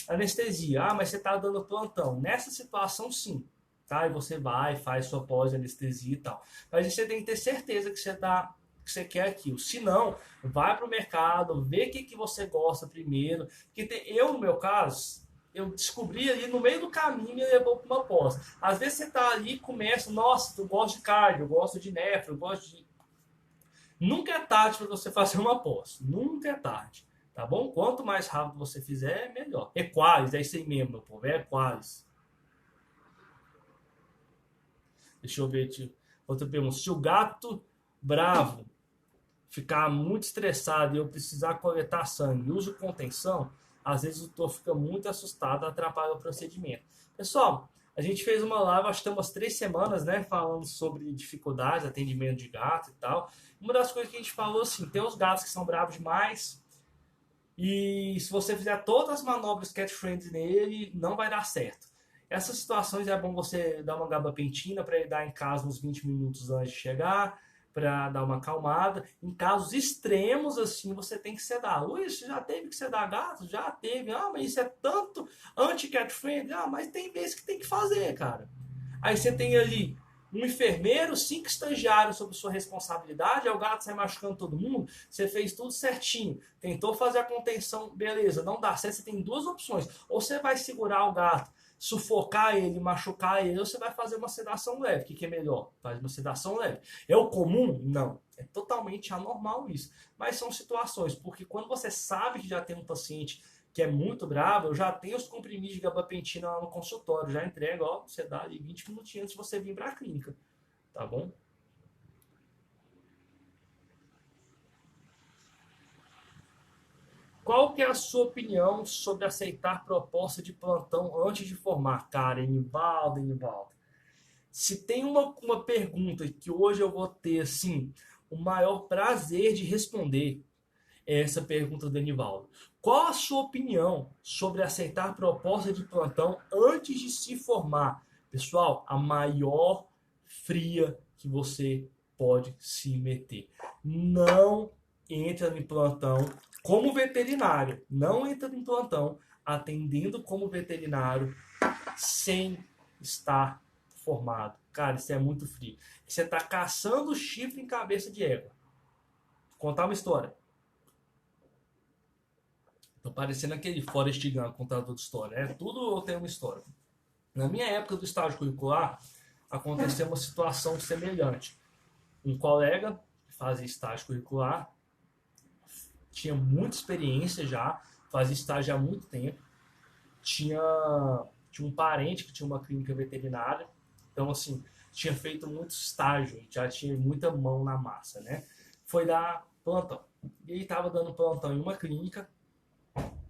anestesia? Ah, mas você está dando plantão. Nessa situação, sim. Tá? E você vai, faz sua pós-anestesia e tal. Mas você tem que ter certeza que você quer aquilo. Se não, vai para o mercado, vê o que você gosta primeiro. Porque eu, no meu caso... eu descobri ali no meio do caminho e me levou para uma pós. Às vezes você tá ali e começa, nossa, eu gosto de cardio, eu gosto de nefro, eu gosto de... Nunca é tarde para você fazer uma pós. Nunca é tarde. Tá bom? Quanto mais rápido você fizer, melhor. Equalis, é isso aí mesmo, meu povo. É Equalis. Deixa eu ver aqui. Outra pergunta. Se o gato bravo ficar muito estressado e eu precisar coletar sangue, uso contenção, às vezes o doutor fica muito assustado, atrapalha o procedimento. Pessoal, a gente fez uma live, acho que tem umas 3 semanas, né, falando sobre dificuldades, atendimento de gato e tal. Uma das coisas que a gente falou, assim, tem os gatos que são bravos demais, e se você fizer todas as manobras cat-friendly nele, não vai dar certo. Essas situações é bom você dar uma gabapentina para ele dar em casa uns 20 minutos antes de chegar, para dar uma acalmada. Em casos extremos, assim, você tem que sedar. Luiz, você já teve que sedar gato? Já teve. Ah, mas isso é tanto anti-cat friendly. Ah, mas tem vezes que tem que fazer, cara. Aí você tem ali um enfermeiro, 5 estagiários sob sua responsabilidade, aí o gato sai machucando todo mundo, você fez tudo certinho, tentou fazer a contenção, beleza, não dá certo, você tem 2 opções. Ou você vai segurar o gato, sufocar ele, machucar ele, ou você vai fazer uma sedação leve. O que é melhor? Faz uma sedação leve. É o comum? Não. É totalmente anormal isso. Mas são situações, porque quando você sabe que já tem um paciente que é muito bravo, eu já tenho os comprimidos de gabapentina lá no consultório, já entrego, ó, você dá ali 20 minutinhos antes de você vir para a clínica. Tá bom? Qual que é a sua opinião sobre aceitar proposta de plantão antes de formar? Cara, Enivaldo. Se tem uma pergunta que hoje eu vou ter, assim, o maior prazer de responder, é essa pergunta do Enivaldo. Qual a sua opinião sobre aceitar proposta de plantão antes de se formar? Pessoal, a maior fria que você pode se meter. Não entra em plantão como veterinário. Não entra em plantão atendendo como veterinário sem estar formado. Cara, isso é muito frio. Você está caçando chifre em cabeça de égua. Vou contar uma história. Tô parecendo aquele Forrest Gump, contador de história. É tudo eu tenho uma história. Na minha época do estágio curricular, aconteceu uma situação semelhante. Um colega que fazia estágio curricular, tinha muita experiência já, fazia estágio há muito tempo, tinha um parente que tinha uma clínica veterinária, então assim, tinha feito muito estágio, já tinha muita mão na massa, né? Foi dar plantão. E ele estava dando plantão em uma clínica,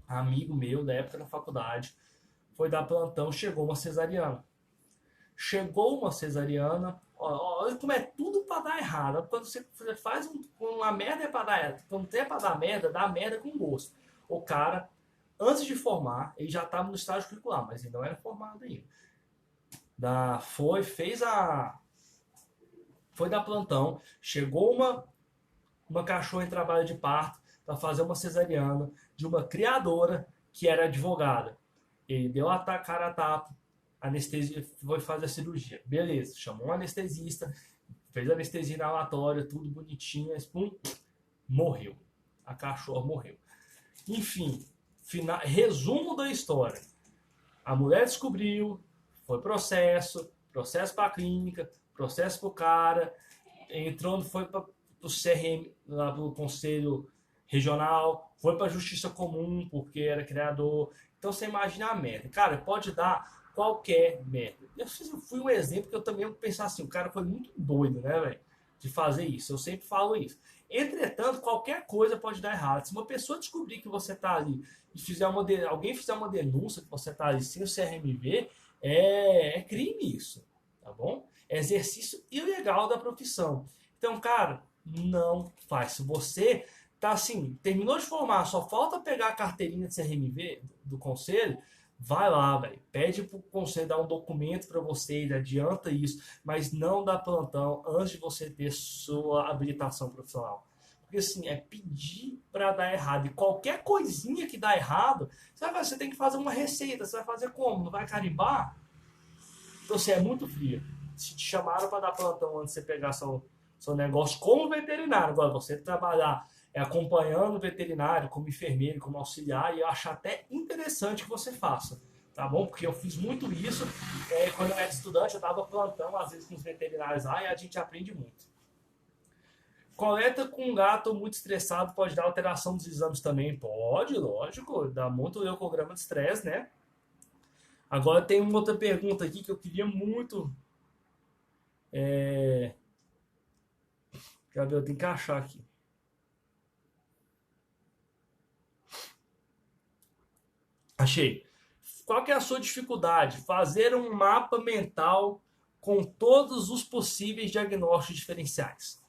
amigo meu da época da faculdade, foi dar plantão, chegou uma cesariana. Olha como é tudo para dar errado. Quando você faz uma merda é para dar errado. Quando é para dar merda, dá merda com gosto. O cara, antes de formar, ele já estava no estágio curricular, mas ele não era formado ainda. Foi dar plantão, chegou uma cachorra em trabalho de parto para fazer uma cesariana de uma criadora que era advogada. Ele deu a cara a tapa, anestesia, foi fazer a cirurgia. Beleza, chamou um anestesista, fez a anestesia inalatória, tudo bonitinho, pum, morreu. A cachorra morreu. Enfim, resumo da história. A mulher descobriu, foi processo para a clínica, processo para o cara, entrou, foi para o CRM, lá para o Conselho Regional, foi para a Justiça Comum, porque era criador. Então você imagina a merda. Cara, pode dar qualquer merda. Eu fui um exemplo que eu também pensar assim, o cara foi muito doido, né, velho, de fazer isso. Eu sempre falo isso. Entretanto, qualquer coisa pode dar errado. Se uma pessoa descobrir que você tá ali e alguém fizer uma denúncia que você tá ali sem o CRMV, é crime isso, tá bom? É exercício ilegal da profissão. Então, cara, não faz. Se você tá assim, terminou de formar, só falta pegar a carteirinha de CRMV do conselho, vai lá, velho. Pede pro conselho dar um documento para você, adianta isso, mas não dá plantão antes de você ter sua habilitação profissional. Porque assim, é pedir para dar errado. E qualquer coisinha que dá errado, você tem que fazer uma receita. Você vai fazer como? Não vai carimbar? Então, você é muito frio. Se te chamaram para dar plantão antes de você pegar seu negócio como veterinário, agora você trabalhar acompanhando o veterinário, como enfermeiro, como auxiliar, e eu acho até interessante que você faça, tá bom? Porque eu fiz muito isso, quando eu era estudante, eu dava plantão, às vezes, com os veterinários lá, e a gente aprende muito. Coleta com gato muito estressado pode dar alteração dos exames também? Pode, lógico, dá muito leucograma de estresse, né? Agora tem uma outra pergunta aqui que eu queria muito... Cadê? Eu tenho que achar aqui. Achei. Qual que é a sua dificuldade? Fazer um mapa mental com todos os possíveis diagnósticos diferenciais.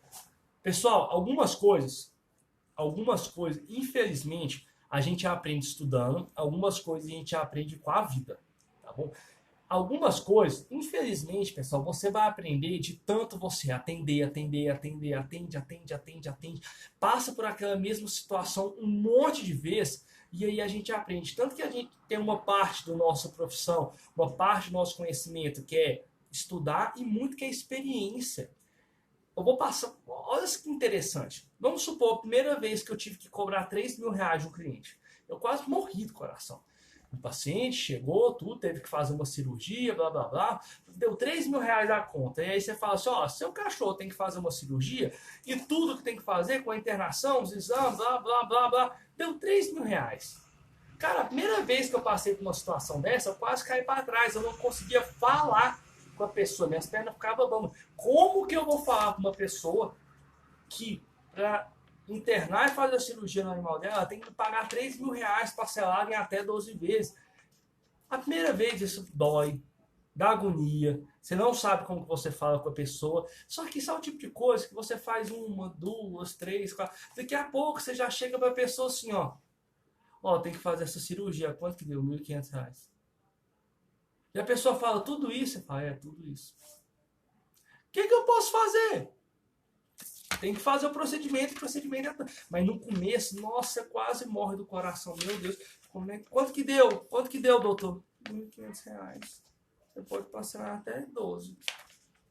Pessoal, algumas coisas, infelizmente, a gente aprende estudando, algumas coisas a gente aprende com a vida, tá bom? Algumas coisas, infelizmente, pessoal, você vai aprender de tanto você atende, passa por aquela mesma situação um monte de vezes, e aí a gente aprende. Tanto que a gente tem uma parte da nossa profissão, uma parte do nosso conhecimento que é estudar e muito que é experiência. Eu vou passar... Olha que interessante. Vamos supor, a primeira vez que eu tive que cobrar R$3.000 de um cliente. Eu quase morri do coração. O paciente chegou, tudo, teve que fazer uma cirurgia, blá, blá, blá. Deu R$3.000 a conta. E aí você fala assim, ó, seu cachorro tem que fazer uma cirurgia e tudo que tem que fazer com a internação, os exames, blá, blá, blá, blá. Deu R$3.000. Cara, a primeira vez que eu passei por uma situação dessa, eu quase caí para trás. Eu não conseguia falar com a pessoa. Minhas pernas ficavam bambas. Como que eu vou falar com uma pessoa que, para internar e fazer a cirurgia no animal dela, ela tem que pagar R$3.000 parcelado em até 12 vezes? A primeira vez isso dói, dá agonia, você não sabe como que você fala com a pessoa. Só que isso é o tipo de coisa que você faz uma, duas, três, quatro. Daqui a pouco você já chega para a pessoa assim, ó, tem que fazer essa cirurgia. Quanto que deu? R$ 1.500. E a pessoa fala tudo isso, você fala, tudo isso. O que eu posso fazer? Tem que fazer o procedimento. Mas no começo, nossa, quase morre do coração. Meu Deus, quanto que deu? Quanto que deu, doutor? R$ 1.500. Você pode passar até 12.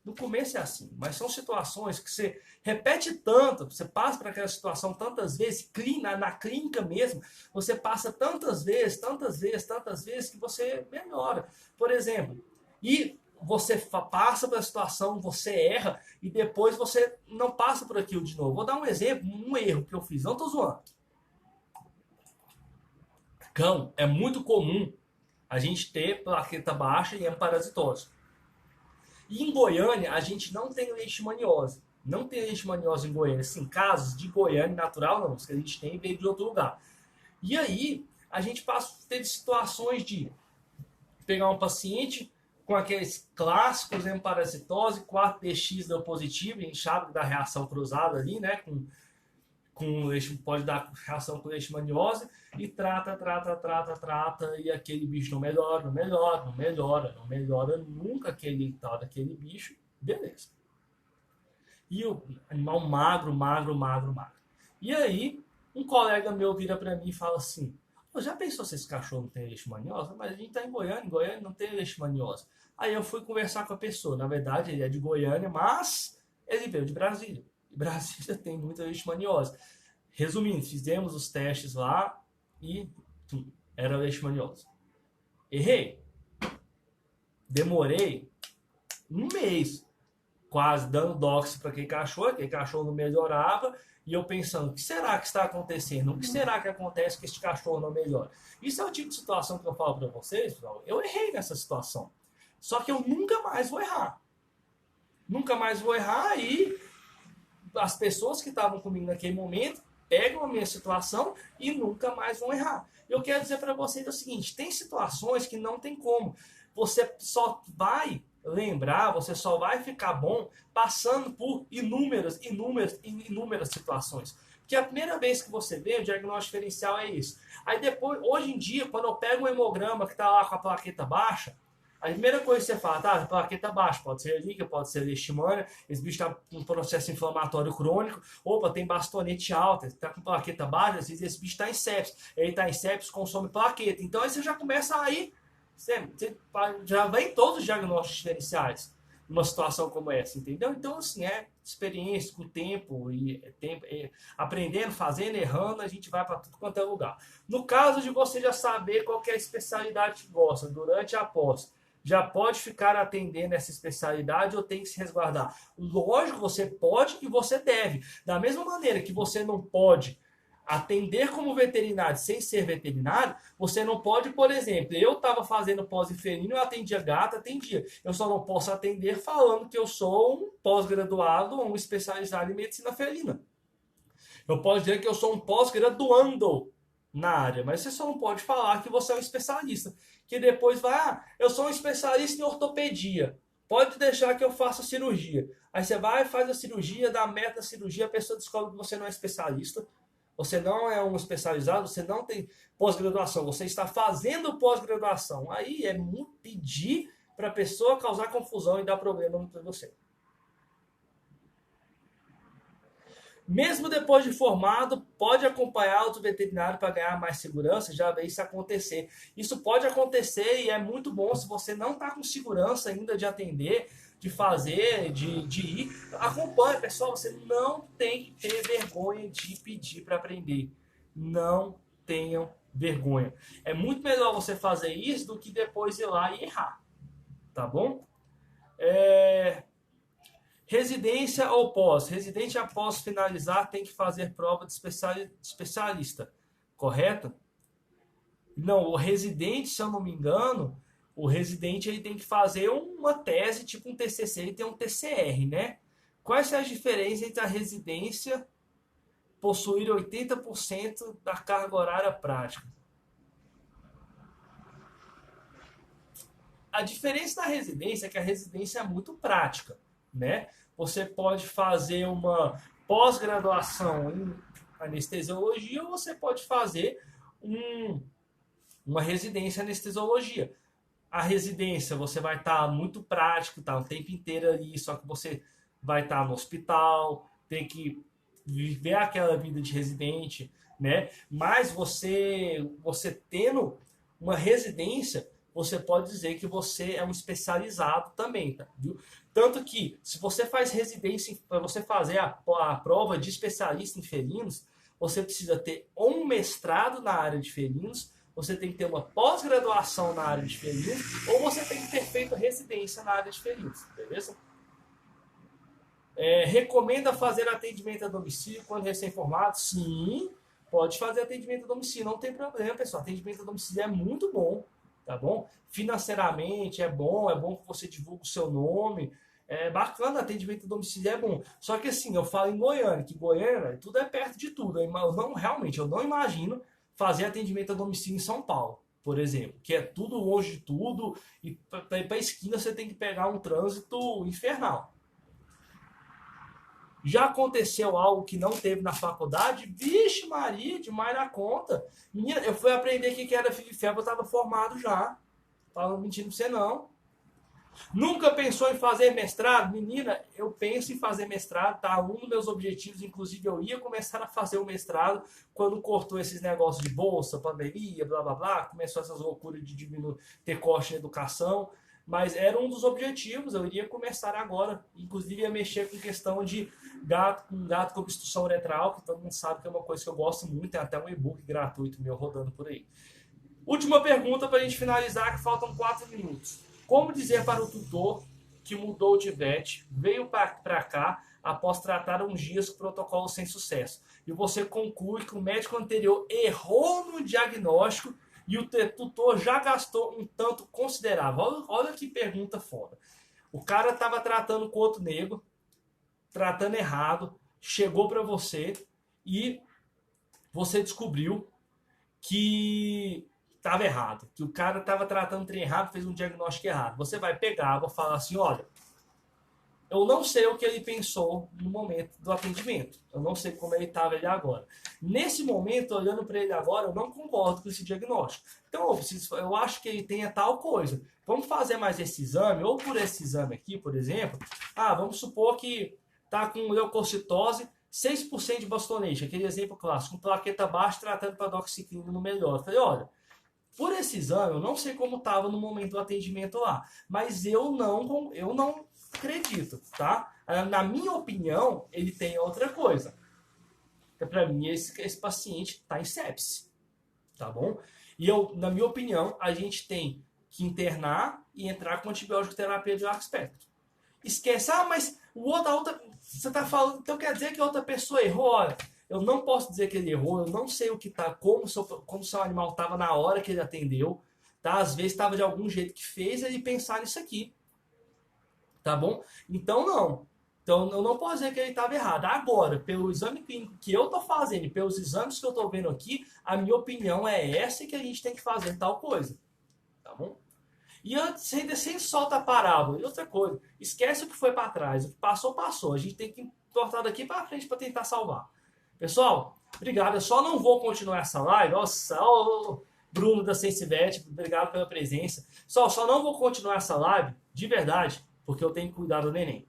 No começo é assim, mas são situações que você repete tanto, você passa por aquela situação tantas vezes, na clínica mesmo, você passa tantas vezes, que você melhora. Por exemplo, e você passa pela situação, você erra, e depois você não passa por aquilo de novo. Vou dar um exemplo, um erro que eu fiz, não estou zoando. Cão, é muito comum a gente ter plaqueta baixa e parasitose. E em Goiânia, a gente não tem leishmaniose. Não tem leishmaniose em Goiânia. Assim, casos de Goiânia natural, não. Os que a gente tem veio de outro lugar. E aí, a gente teve situações de pegar um paciente com aqueles clássicos parasitose, 4DX deu positivo, a gente sabe da reação cruzada ali, né? Pode dar reação com leishmaniose e trata, e aquele bicho não melhora nunca aquele tal daquele bicho, beleza. E o animal magro. E aí, um colega meu vira pra mim e fala assim, já pensou se esse cachorro não tem leishmaniose? Mas a gente tá em Goiânia não tem leishmaniose. Aí eu fui conversar com a pessoa, na verdade ele é de Goiânia, mas ele veio de Brasília. Brasília tem muita leishmaniose. Resumindo, fizemos os testes lá e era leishmaniose. Errei. Demorei um mês quase dando dox para aquele cachorro não melhorava, e eu pensando, o que será que está acontecendo? O que será que acontece que este cachorro não melhora? Isso é o tipo de situação que eu falo para vocês, pessoal. Eu errei nessa situação. Só que eu nunca mais vou errar. E as pessoas que estavam comigo naquele momento pegam a minha situação e nunca mais vão errar. Eu quero dizer para vocês o seguinte, tem situações que não tem como. Você só vai lembrar, você só vai ficar bom passando por inúmeras situações. Porque a primeira vez que você vê, o diagnóstico diferencial é isso. Aí depois, hoje em dia, quando eu pego um hemograma que está lá com a plaqueta baixa, a primeira coisa que você fala, tá, a plaqueta baixa, pode ser líquida, pode ser leishmania, esse bicho está com um processo inflamatório crônico, opa, tem bastonete alta, está com plaqueta baixa, às vezes esse bicho está em sepsis, ele está em sepsis, consome plaqueta. Então aí você já começa aí, você já vem todos os diagnósticos diferenciais numa situação como essa, entendeu? Então, assim, experiência com o tempo, aprendendo, fazendo, errando, a gente vai para tudo quanto é lugar. No caso de você já saber qual que é a especialidade que gosta durante a pós, já pode ficar atendendo essa especialidade ou tem que se resguardar? Lógico, você pode e você deve. Da mesma maneira que você não pode atender como veterinário sem ser veterinário, você não pode, por exemplo, eu estava fazendo pós-felino, eu atendia gato, eu só não posso atender falando que eu sou um pós-graduado ou um especializado em medicina felina. Eu posso dizer que eu sou um pós-graduando na área, mas você só não pode falar que você é um especialista. Que depois vai, eu sou um especialista em ortopedia. Pode deixar que eu faça cirurgia. Aí você vai, faz a cirurgia, dá a meta da cirurgia, a pessoa descobre que você não é especialista, você não é um especializado, você não tem pós-graduação, você está fazendo pós-graduação. Aí é muito pedir para a pessoa causar confusão e dar problema para você. Mesmo depois de formado, pode acompanhar outro veterinário para ganhar mais segurança, já vê isso acontecer. Isso pode acontecer e é muito bom se você não está com segurança ainda de atender, de fazer, de ir. Acompanhe, pessoal, você não tem que ter vergonha de pedir para aprender. Não tenham vergonha. É muito melhor você fazer isso do que depois ir lá e errar. Tá bom? Residência ou pós? Residente após finalizar tem que fazer prova de especialista, correto? Não, o residente, se eu não me engano, o residente ele tem que fazer uma tese, tipo um TCC, ele tem um TCR, né? Quais são as diferenças entre a residência possuir 80% da carga horária prática? A diferença da residência é que a residência é muito prática, né? Você pode fazer uma pós-graduação em anestesiologia ou você pode fazer uma residência em anestesiologia. A residência você vai estar muito prático, tá o tempo inteiro ali, só que você vai estar no hospital, tem que viver aquela vida de residente, né? Mas você tendo uma residência, você pode dizer que você é um especializado também, tá? Viu? Tanto que, se você faz residência, para você fazer a prova de especialista em felinos, você precisa ter um mestrado na área de felinos, você tem que ter uma pós-graduação na área de felinos, ou você tem que ter feito residência na área de felinos, beleza? Recomenda fazer atendimento a domicílio quando recém-formado? Sim, pode fazer atendimento a domicílio, não tem problema, pessoal. Atendimento a domicílio é muito bom, tá bom? Financeiramente é bom que você divulgue o seu nome. É bacana, atendimento a domicílio é bom. Só que assim, eu falo em Goiânia, que Goiânia tudo é perto de tudo. Eu não imagino fazer atendimento a domicílio em São Paulo, por exemplo, que é tudo longe de tudo, e para ir para a esquina você tem que pegar um trânsito infernal. Já aconteceu algo que não teve na faculdade? Vixe Maria, demais na conta. Menina, eu fui aprender que era filho de febre, eu estava formado já. Estava mentindo pra você não. Nunca pensou em fazer mestrado? Menina, eu penso em fazer mestrado, tá? Um dos meus objetivos, inclusive, eu ia começar a fazer o mestrado quando cortou esses negócios de bolsa, pandemia, blá blá blá, começou essas loucuras de diminuir, ter corte na educação, mas era um dos objetivos, eu iria começar agora, inclusive ia mexer com questão de gato com obstrução uretral, que todo mundo sabe que é uma coisa que eu gosto muito, tem até um e-book gratuito meu rodando por aí. Última pergunta para a gente finalizar, que faltam 4 minutos. Como dizer para o tutor que mudou de VET, veio para cá após tratar uns dias com protocolo sem sucesso, e você conclui que o médico anterior errou no diagnóstico e o tutor já gastou um tanto considerável? Olha que pergunta foda. O cara estava tratando com outro negro, tratando errado, chegou para você e você descobriu que estava errado, que o cara estava tratando o trem errado, fez um diagnóstico errado. Você vai pegar, vou falar assim, olha, eu não sei o que ele pensou no momento do atendimento. Eu não sei como ele estava ali agora. Nesse momento, olhando para ele agora, eu não concordo com esse diagnóstico. Então, eu acho que ele tenha tal coisa. Vamos fazer mais esse exame, ou por esse exame aqui, por exemplo. Vamos supor que está com leucocitose, 6% de bastonete, aquele exemplo clássico, com plaqueta baixa, tratando para doxiciclina no melhor. Eu falei, olha, por esse exame, eu não sei como estava no momento do atendimento lá, mas eu não acredito, tá? Na minha opinião, ele tem outra coisa. Para mim, esse paciente está em sepse, tá bom? E na minha opinião, a gente tem que internar e entrar com antibiótico terapia de largo espectro. Esquece, mas a outra, você está falando, então quer dizer que a outra pessoa errou? Olha, eu não posso dizer que ele errou, eu não sei o que tá, como seu animal estava na hora que ele atendeu, tá? Às vezes estava de algum jeito que fez ele pensar nisso aqui, tá bom? Então não. Então eu não posso dizer que ele estava errado. Agora, pelo exame clínico que eu tô fazendo e pelos exames que eu tô vendo aqui, a minha opinião é essa, que a gente tem que fazer tal coisa, tá bom? E antes, sem solta a parábola. E outra coisa, esquece o que foi para trás, o que passou, passou. A gente tem que importar daqui para frente para tentar salvar. Pessoal, obrigado. Eu só não vou continuar essa live. Nossa, o Bruno da Sensibet, obrigado pela presença. Só não vou continuar essa live, de verdade, porque eu tenho que cuidar do neném.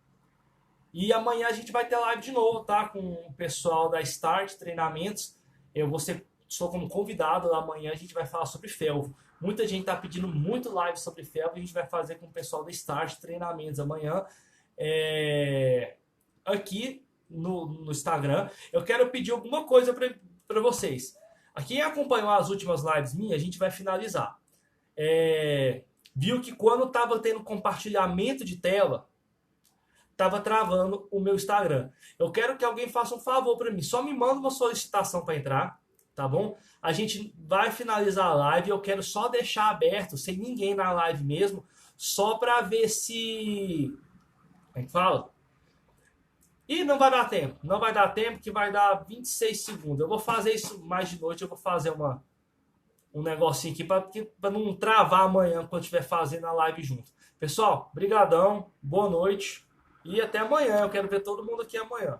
E amanhã a gente vai ter live de novo, tá? Com o pessoal da Start Treinamentos. Estou como convidado lá amanhã, a gente vai falar sobre felvo. Muita gente está pedindo muito live sobre felvo, a gente vai fazer com o pessoal da Start Treinamentos amanhã. Aqui no Instagram. Eu quero pedir alguma coisa para vocês. Quem acompanhou as últimas lives minhas, a gente vai finalizar. Viu que quando estava tendo compartilhamento de tela, estava travando o meu Instagram. Eu quero que alguém faça um favor para mim. Só me manda uma solicitação para entrar, tá bom? A gente vai finalizar a live. Eu quero só deixar aberto, sem ninguém na live mesmo, só para ver se... Como é que fala? E não vai dar tempo. Não vai dar tempo, que vai dar 26 segundos. Eu vou fazer isso mais de noite. Eu vou fazer um negocinho aqui para não travar amanhã quando estiver fazendo a live junto. Pessoal, brigadão, boa noite e até amanhã. Eu quero ver todo mundo aqui amanhã.